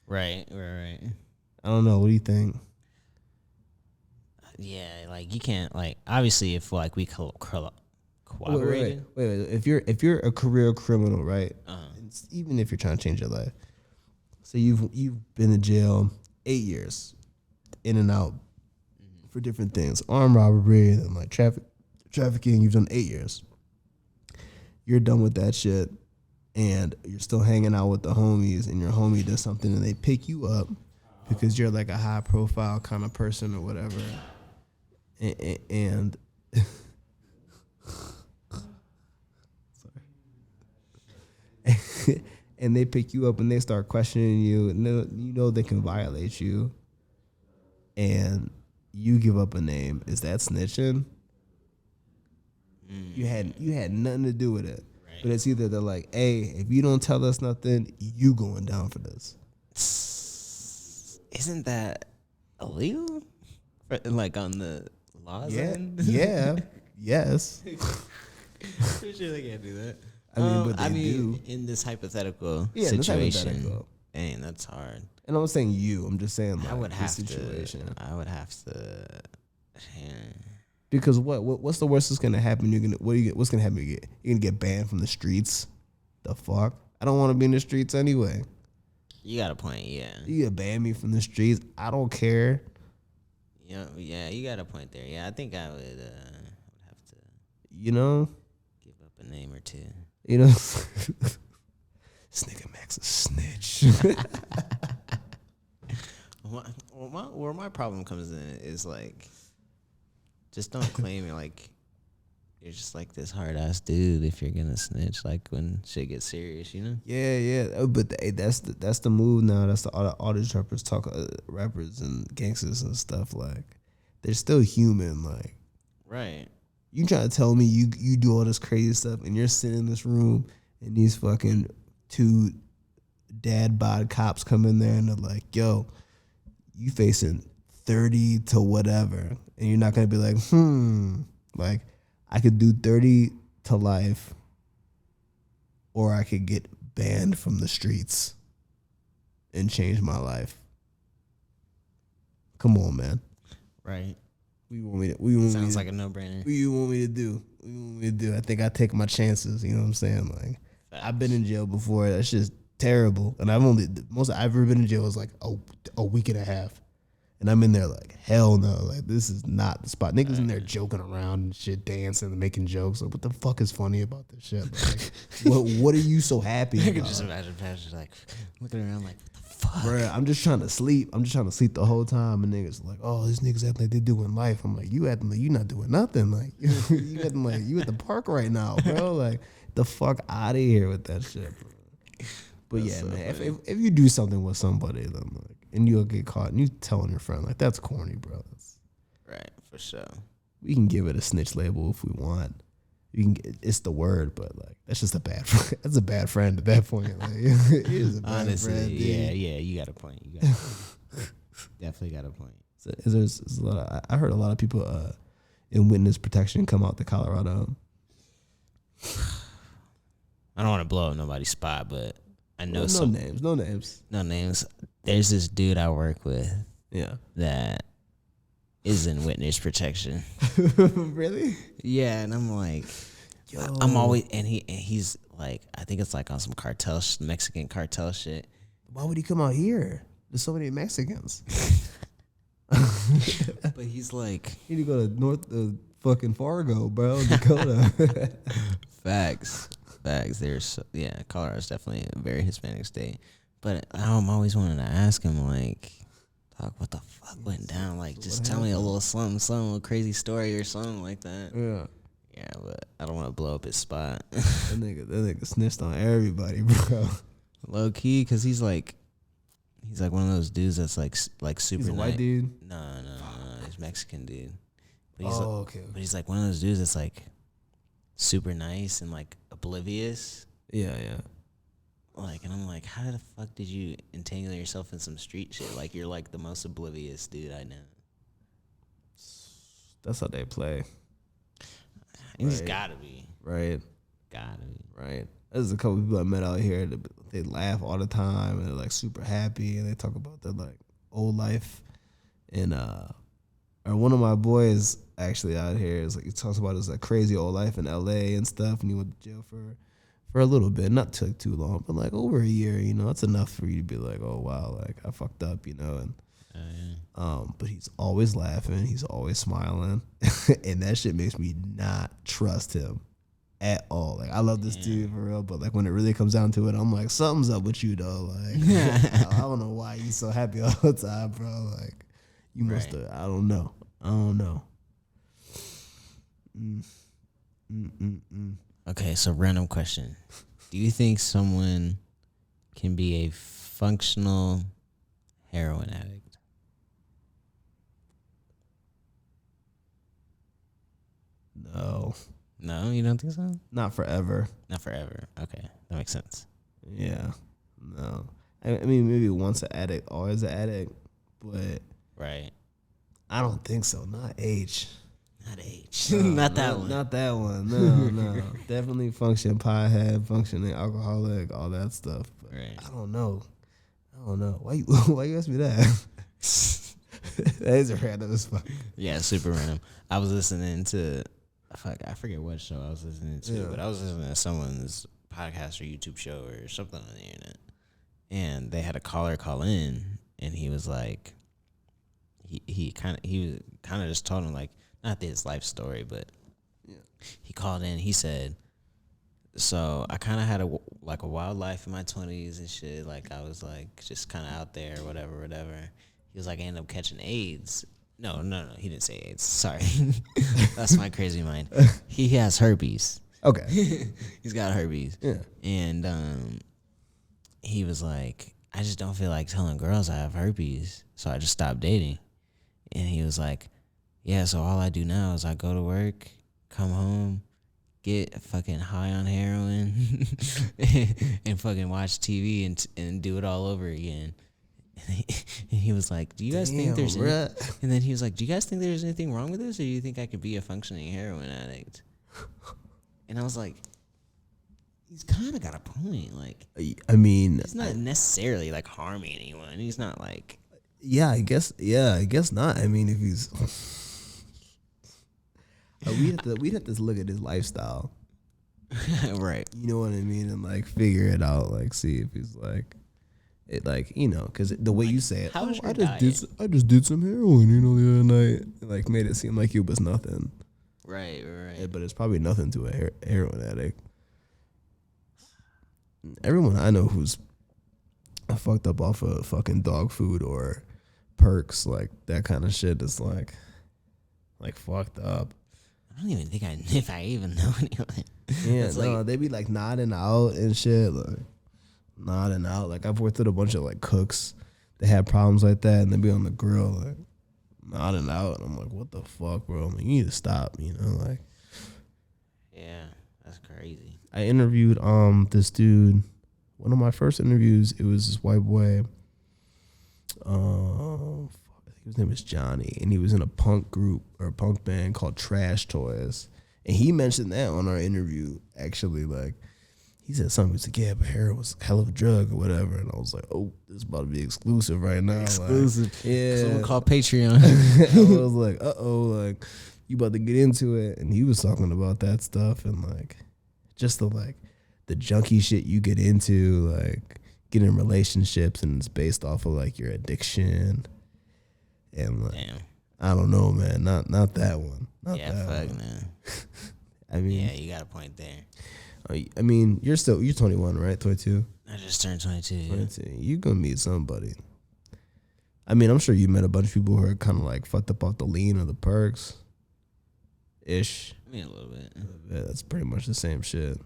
right. I don't know. What do you think? Yeah, like you can't like obviously if like we cooperated. Wait. If you're a career criminal, right? Even if you're trying to change your life, so you've been in jail 8 years, in and out for different things, armed robbery and like trafficking. You've done 8 years. You're done with that shit, and you're still hanging out with the homies, and your homie does something, and they pick you up because you're like a high profile kind of person or whatever, and sorry, and they pick you up and they start questioning you, and you know they can violate you, and you give up a name. Is that snitching? You had nothing to do with it. Right. But it's either they're like, hey, if you don't tell us nothing, you going down for this. Isn't that illegal? Like on the laws end? Yeah. Yes. Pretty sure they can't do that. But they do. In this hypothetical situation. Dang, that's hard. And I'm not saying you. I'm just saying like I would have situation. to. Because what's the worst that's gonna happen? What's gonna happen? You're gonna get banned from the streets. The fuck? I don't want to be in the streets anyway. You got a point, yeah. You gonna ban me from the streets? I don't care. Yeah, you got a point there. Yeah, I think I would have to. You know, give up a name or two. You know, this nigga Max a snitch. Where my problem comes in is like. Just don't claim you're like you're just like this hard ass dude if you're gonna snitch like when shit gets serious, you know? Yeah. But that's the move now. That's all these rappers and gangsters and stuff. Like they're still human. Like right. You trying to tell me you do all this crazy stuff and you're sitting in this room and these fucking 2 dad bod cops come in there and they're like, yo, you facing 30 to whatever, and you're not gonna be like, like I could do 30 to life, or I could get banned from the streets and change my life. Come on, man. Right. Sounds like a no-brainer. What you want me to do? I think I take my chances. You know what I'm saying? Like facts. I've been in jail before. That's just terrible. And most I've ever been in jail was like a week and a half. And I'm in there like, hell no, like this is not the spot. Niggas in there joking around and shit, dancing and making jokes. Like, what the fuck is funny about this shit? Like, what are you so happy about? I can just imagine Patrick like looking around like, what the fuck? Bruh, I'm just trying to sleep. The whole time. And niggas like, oh, these niggas acting like they doing life. I'm like, you acting like you not doing nothing. Like, you acting like you at the park right now, bro. Like, the fuck out of here with that shit, bro. But that's man, if you do something with somebody, then like, and you'll get caught, and you telling your friend like that's corny, bro. Right, for sure. We can give it a snitch label if we want. You can. It's the word, but like that's just a bad. That's a bad friend at that point. Like, it is a bad Honestly, friend, yeah. You got a point. Definitely got a point. So there's a lot of, I heard a lot of people in witness protection come out to Colorado. I don't want to blow up nobody's spot, but I know No names. There's this dude I work with. Yeah. That is in witness protection. Really? Yeah, and I'm like, I'm always, and he's like, I think it's like on some Mexican cartel shit. Why would he come out here? There's so many Mexicans. But he's like, you need to go to North fucking Fargo, bro, Dakota. Facts. There's Colorado's definitely a very Hispanic state. But I'm always wanting to ask him like, talk, what the fuck went down? Like, just tell me a little something, some little crazy story or something like that. Yeah. Yeah, but I don't want to blow up his spot. that nigga snitched on everybody, bro. Low key, cause he's like one of those dudes that's like super. He's a white dude. No, he's Mexican dude. But okay. But he's like one of those dudes that's like super nice and like oblivious. Yeah. Like, and I'm like, how the fuck did you entangle yourself in some street shit? Like, you're like the most oblivious dude I know. That's how they play. He's gotta be. Right. Gotta be. Right. There's a couple people I met out here that they laugh all the time and they're like super happy and they talk about their like old life. And or one of my boys actually out here is like, he talks about his like crazy old life in LA and stuff, and he went to jail for a little bit, not took too long, but like over a year, you know, that's enough for you to be like, oh wow, like I fucked up, you know. And but he's always laughing, he's always smiling, and that shit makes me not trust him at all. Like, I love this dude for real, but like when it really comes down to it, I'm like, something's up with you though. Like, I don't know why you so happy all the time, bro. Like, you must have. I don't know. Okay, so random question: do you think someone can be a functional heroin addict? No, you don't think so? Not forever. Not forever. Okay, that makes sense. Yeah, no. I mean, maybe once an addict, always an addict, but right. I don't think so. Not H. Not H. Not that one. Not that one. No. Definitely function pothead, functioning alcoholic, all that stuff. But right. I don't know. Why you ask me that? That is random as fuck. Yeah, super random. I was listening to, I forget what show I was listening to, but I was listening to someone's podcast or YouTube show or something on the internet, and they had a caller call in, and he was like, he kind of just told him like, not his life story, but he called in. He said, so I kind of had a wild life in my 20s and shit. Like, I was like just kind of out there, whatever. He was like, I ended up catching AIDS. No, he didn't say AIDS. Sorry. That's my crazy mind. He has herpes. Okay. He's got herpes. Yeah. And he was like, I just don't feel like telling girls I have herpes, so I just stopped dating. And he was like, yeah, so all I do now is I go to work, come home, get fucking high on heroin, and fucking watch TV and do it all over again. And he was like, do you guys think there's and then he was like, do you guys think there's anything wrong with this, or do you think I could be a functioning heroin addict? And I was like, he's kind of got a point. Like, I mean, he's not necessarily like harming anyone. He's not like, I guess not. I mean, if he's we'd have to look at his lifestyle. Right. You know what I mean? And like figure it out, like see if he's like it, like, you know, because the way you say it, how was your I diet? I just did some heroin, you know, the other night. It, like, made it seem like it was nothing. Right. But it's probably nothing to a heroin addict. Everyone I know who's fucked up off of fucking dog food or perks, like that kind of shit, is like fucked up. I don't even think if I even know anyone. Yeah, no, they be like nodding out and shit, like nodding out. Like, I've worked with a bunch of like cooks they had problems like that, and they be on the grill like nodding out. And I'm like, what the fuck, bro? I'm like, you need to stop, you know, like. Yeah, that's crazy. I interviewed this dude. One of my first interviews, it was this white boy. I think his name was Johnny, and he was in a punk group or a punk band called Trash Toys. And he mentioned that on our interview, actually. Like, he said something. He's like, yeah, but heroin was a hell of a drug or whatever. And I was like, oh, this is about to be exclusive right now. Exclusive. Like, yeah. Someone called Patreon. I was like, uh-oh, like, you about to get into it. And he was talking about that stuff and, like, just the junkie shit you get into, like, get in relationships, and it's based off of, like, your addiction. And, like, damn. I don't know, man. Not that one. Not yeah, that fuck, one. man. I mean, yeah, you got a point there. I mean, you're 21, right? 22? I just turned 22. 22. You gonna meet somebody. I mean, I'm sure you met a bunch of people who are kind of like fucked up off the lean or the perks. Ish. I mean, a little bit. Yeah, that's pretty much the same shit.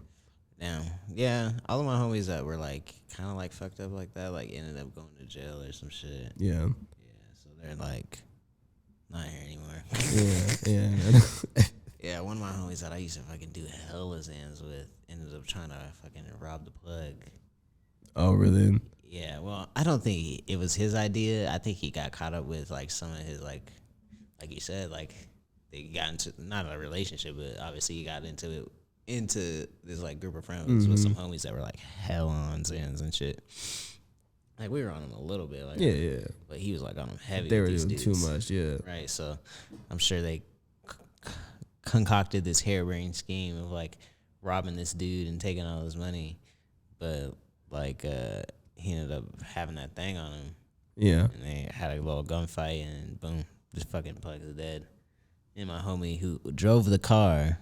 Damn. Yeah, all of my homies that were like kind of like fucked up like that, like ended up going to jail or some shit. Yeah. Yeah, so they're like not here anymore. Yeah. Yeah, one of my homies that I used to fucking do hella Zans with ended up trying to fucking rob the plug. Oh, really? Yeah, well, I don't think it was his idea. I think he got caught up with like some of his like you said, like they got into not a relationship, but obviously he got into this like group of friends with some homies that were like hell on Zans and shit. Like we were on him a little bit, like yeah, but he was like on him heavy. They were with doing these too dudes. much, yeah. Right, so I'm sure they concocted this harebrained scheme of like robbing this dude and taking all his money, but like he ended up having that thing on him. Yeah, and they had a little gunfight, and boom, this fucking plug is dead. And my homie who drove the car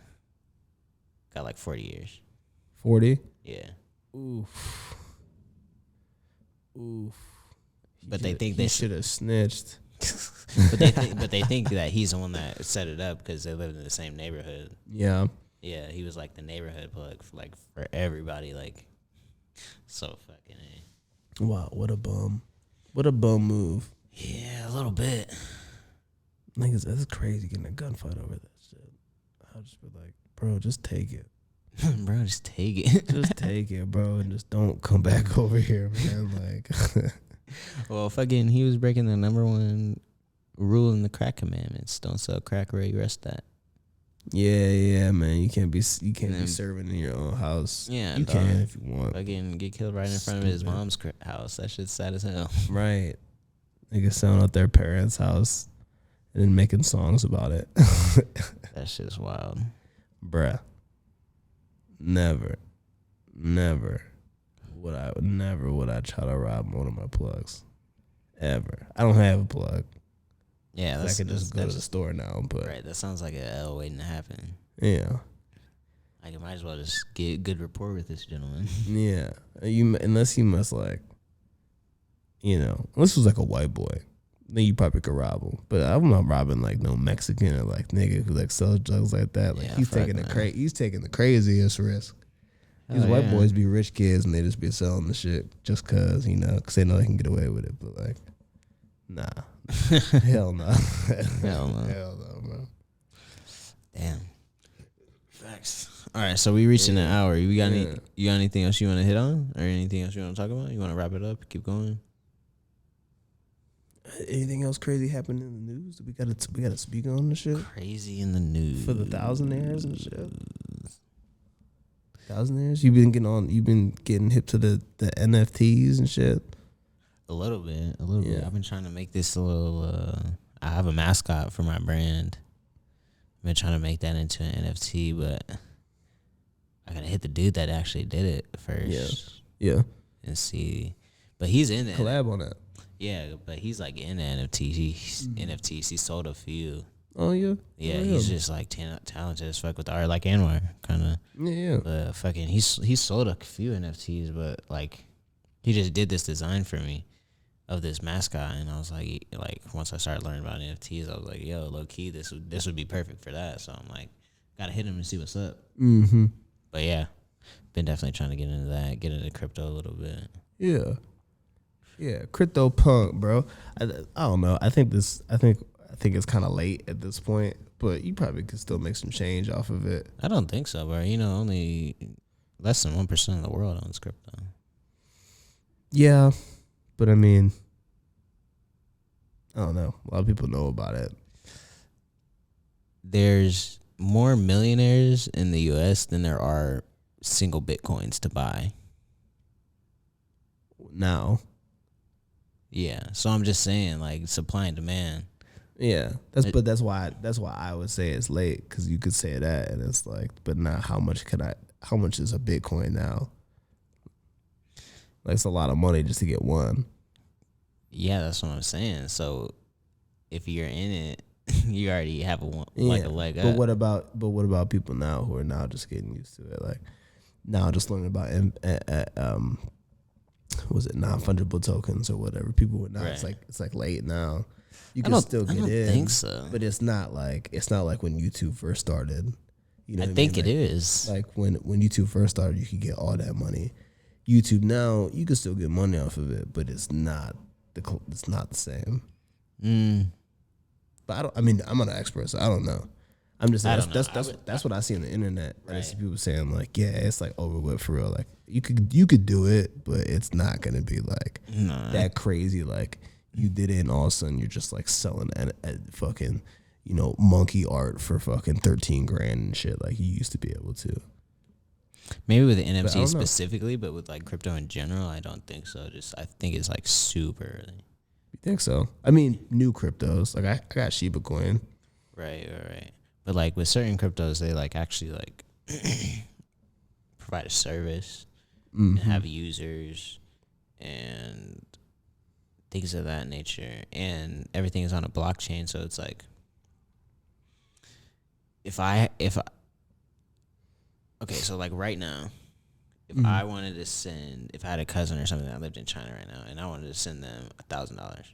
got like 40 years. 40? Yeah. Oof. But they think they should have snitched. but they think that he's the one that set it up because they lived in the same neighborhood. Yeah. Yeah, he was like the neighborhood plug for everybody. Like, so fucking A. Wow, what a bum. What a bum move. Yeah, a little bit. Niggas, that's crazy getting a gunfight over that shit. I'll just be like, bro, just take it. Bro, just take it. Just take it, bro, and just don't come back over here, man. Like, well, fucking, he was breaking the number one rule in the crack commandments: don't sell crack where you rest at. Yeah, man. You can't be serving in your own house. Yeah, you can if you want. Fucking get killed right in front of his mom's house. That shit's sad as hell. Right. Niggas selling out their parents' house and then making songs about it. That shit's wild, bruh. Never would I try to rob one of my plugs. Ever. I don't have a plug. Yeah, I can just go to the store now. But right, that sounds like an L waiting to happen. Yeah. I might as well just get good rapport with this gentleman. Yeah. Unless you must like, unless it was like a white boy, then you probably could rob him. But I'm not robbing like no Mexican or like nigga who like sells drugs like that. Like he's taking the craziest risk. These white boys be rich kids and they just be selling the shit just cause they know they can get away with it. But like, nah, hell no, hell no, bro. Damn. Facts. All right, so we reached in an hour. You got anything else you want to hit on, or anything else you want to talk about? You want to wrap it up? Keep going. Anything else crazy happened in the news that we gotta speak on the shit? Crazy in the news for the Thousandaires and shit. Thousandaires, you've been getting hip to the NFTs and shit. A little bit. I've been trying to make this a little. I have a mascot for my brand. I've been trying to make that into an NFT, but I gotta hit the dude that actually did it first. Yeah. And see, but he's in it. Collab on that. Yeah, but he's like in NFTs. NFTs. He sold a few. Oh yeah. Yeah, he's just like talented as fuck with the art, like Anwar, kind of. Yeah. But fucking, he sold a few NFTs, but like, he just did this design for me of this mascot, and I was like once I started learning about NFTs, I was like, yo, low key, this would be perfect for that. So I'm like, gotta hit him and see what's up. Mm-hmm. But yeah, been definitely trying to get into crypto a little bit. Yeah. Yeah, crypto punk, bro. I don't know. I think it's kind of late at this point, but you probably could still make some change off of it. I don't think so, bro. Only less than 1% of the world owns crypto. Yeah, but I mean, I don't know. A lot of people know about it. There's more millionaires in the U.S. than there are single Bitcoins to buy. Now. Yeah, so I'm just saying, like, supply and demand. Yeah, that's why I would say it's late, because you could say that, and it's like, but now how much is a Bitcoin now? Like, it's a lot of money just to get one. Yeah, that's what I'm saying. So if you're in it, you already have a leg up. But what about people now who are now just getting used to it? Like, now just learning about was it non-fungible tokens or whatever? People would now, right. It's like late now. You can still get in. I don't think so. But it's not like when YouTube first started. You know, I think it is. Like when YouTube first started, you could get all that money. YouTube now, you can still get money off of it, but it's not the same. But I'm not an expert, so I don't know. I'm just saying that's what I see on the internet. Right. I see people saying like, yeah, it's like over with for real. Like you could do it, but it's not gonna be like that crazy. Like you did it, and all of a sudden you're just like selling a fucking, monkey art for fucking $13,000 and shit like you used to be able to. Maybe with the NFT specifically, but with like crypto in general, I don't think so. I think it's like super early. You think so? I mean, new cryptos. Like I got Shiba Coin. Right. But like with certain cryptos, they like actually like provide a service and have users and things of that nature, and everything is on a blockchain. So it's like okay, so like right now, if I wanted to send, if I had a cousin or something that lived in China right now, and I wanted to send them $1,000,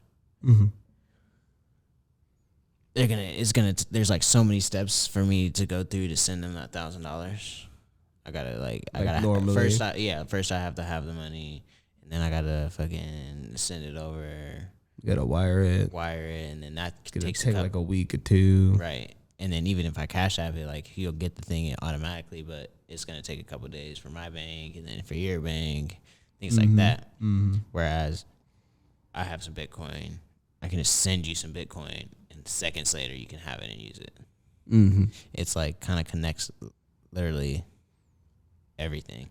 there's like so many steps for me to go through to send them that $1,000. I gotta normally. First I have to have the money, and then I gotta fucking send it over. You gotta wire it, and then that takes like a week or two, right? And then even if I cash app it, like you'll get the thing automatically, but it's gonna take a couple of days for my bank and then for your bank, things like that. Whereas I have some Bitcoin, I can just send you some Bitcoin, and seconds later you can have it and use it. It's like kind of connects literally everything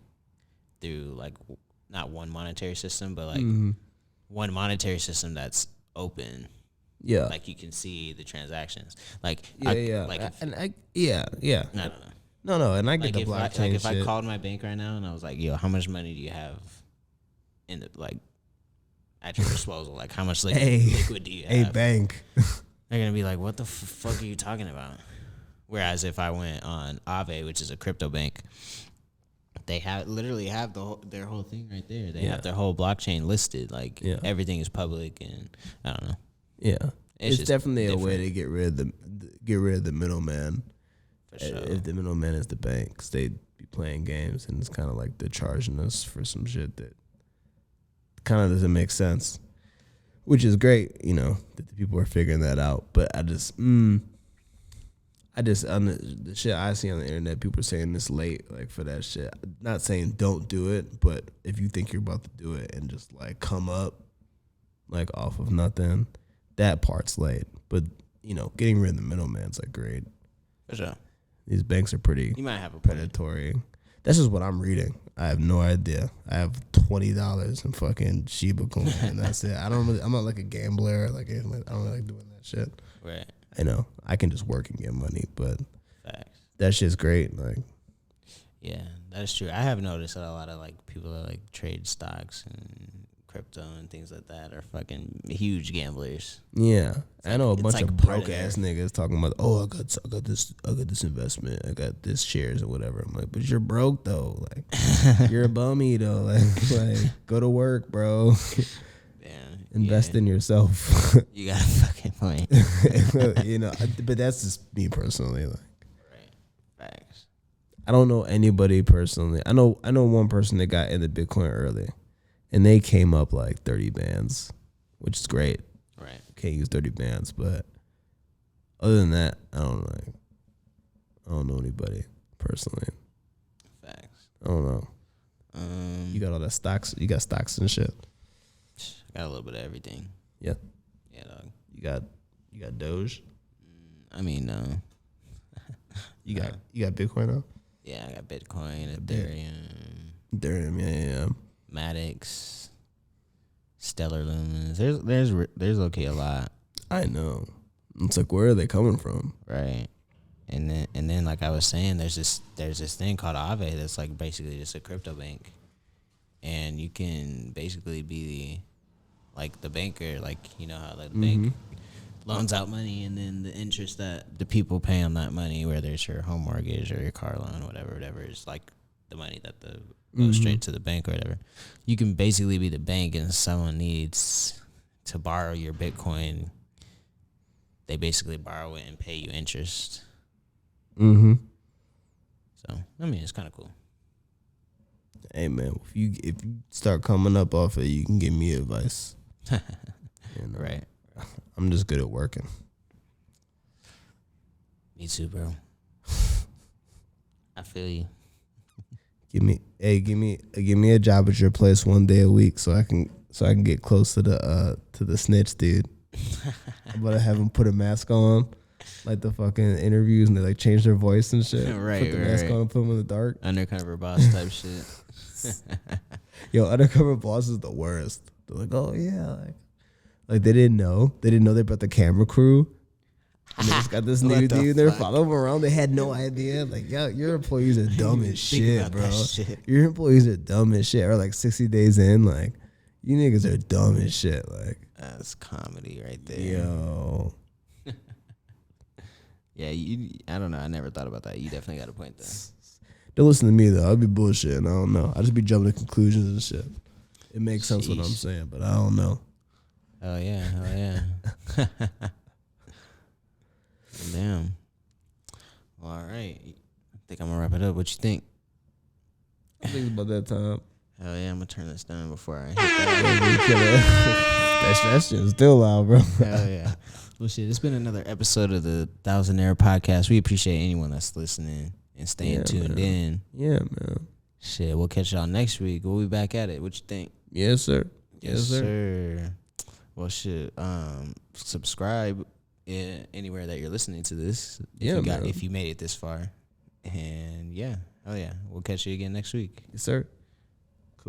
through like not one monetary system, but like one monetary system that's open. Yeah, like you can see the transactions. Like No, and I get the blockchain. If I called my bank right now and I was like, "Yo, how much money do you have in the at your disposal? Like, how much liquid do you have?" Hey, bank. They're gonna be like, "What the fuck are you talking about?" Whereas if I went on Aave, which is a crypto bank, they literally have their whole thing right there. They have their whole blockchain listed. Like everything is public, and I don't know. Yeah, it's definitely different. A way to get rid of the middleman. For sure. If the middleman is the banks, they'd be playing games, and it's kind of like they're charging us for some shit that kind of doesn't make sense. Which is great, that the people are figuring that out. But I just on the shit I see on the internet, people are saying this late, like for that shit. Not saying don't do it, but if you think you're about to do it and just like come up like off of nothing. That part's late, but getting rid of the middleman's like great. For sure. These banks are pretty. You might have a predatory. That's just what I'm reading. I have no idea. I have $20 in fucking Shiba Coin, and that's it. I'm not like a gambler. I don't really like doing that shit. Right. I know. I can just work and get money, but facts. That shit's great. Like. Yeah, that's true. I have noticed that a lot of like people that like trade stocks and crypto and things like that are fucking huge gamblers. Yeah, I know a bunch of broke ass niggas talking about, I got this investment, I got this shares or whatever. I'm like, but you're broke though, like you're a bummy though, like go to work, bro. Yeah, invest in yourself. You got a fucking point. But that's just me personally. Like, right, facts. I don't know anybody personally. I know one person that got into Bitcoin early. and they came up like 30 bands, which is great. Right. Can't use 30 bands, but other than that, I don't know anybody personally. Facts. I don't know. You got all that stocks. You got stocks and shit. I got a little bit of everything. Yeah. Yeah, dog. You got Doge. I mean, no. You got Bitcoin now. Yeah, I got Bitcoin, Ethereum, Yeah. Maddox, Stellar Lumens. There's okay a lot. I know. It's like, where are they coming from? Right. And then like I was saying, there's this thing called Aave that's like basically just a crypto bank, and you can basically be like the banker, like you know how like the bank loans out money, and then the interest that the people pay on that money, whether it's your home mortgage or your car loan, whatever, is like the money that goes straight to the bank or whatever. You can basically be the bank, and someone needs to borrow your Bitcoin. They basically borrow it and pay you interest. So I mean, it's kind of cool. Hey man, if you start coming up off it, you can give me advice. You know? Right. I'm just good at working. Me too, bro. I feel you. Give me a job at your place one day a week so I can get close to the snitch dude. I'm about to have him put a mask on, like the fucking interviews, and they like change their voice and shit. Right, put the mask on and put them in the dark. Undercover boss type shit. Yo, undercover boss is the worst. They're like, oh yeah, like they didn't know they brought the camera crew. And they just got this new dude. They're following him around. They had no idea. Like, yo, your employees are dumb as shit, bro. Your employees are dumb as shit. Or like 60 days in, like, you niggas are dumb as shit. Like, that's comedy right there. Yo. Yeah, I don't know. I never thought about that. You definitely got a point there. Don't listen to me though. I'll be bullshitting. I don't know. I just be jumping to conclusions and shit. It makes sense what I'm saying, but I don't know. Oh yeah. Damn. Well, all right. I think I'm gonna wrap it up. What you think? I think it's about that time. Hell yeah, I'm gonna turn this down before I hit that. That shit's still loud, bro. Hell yeah. Well, shit, it's been another episode of the Thousandaire podcast. We appreciate anyone that's listening and staying tuned in. Yeah, man. Shit, we'll catch y'all next week. We'll be back at it. What you think? Yes, sir. Yes, sir. Well, shit. Subscribe anywhere that you're listening to this. If you made it this far. And yeah, hell yeah. We'll catch you again next week. Yes, sir.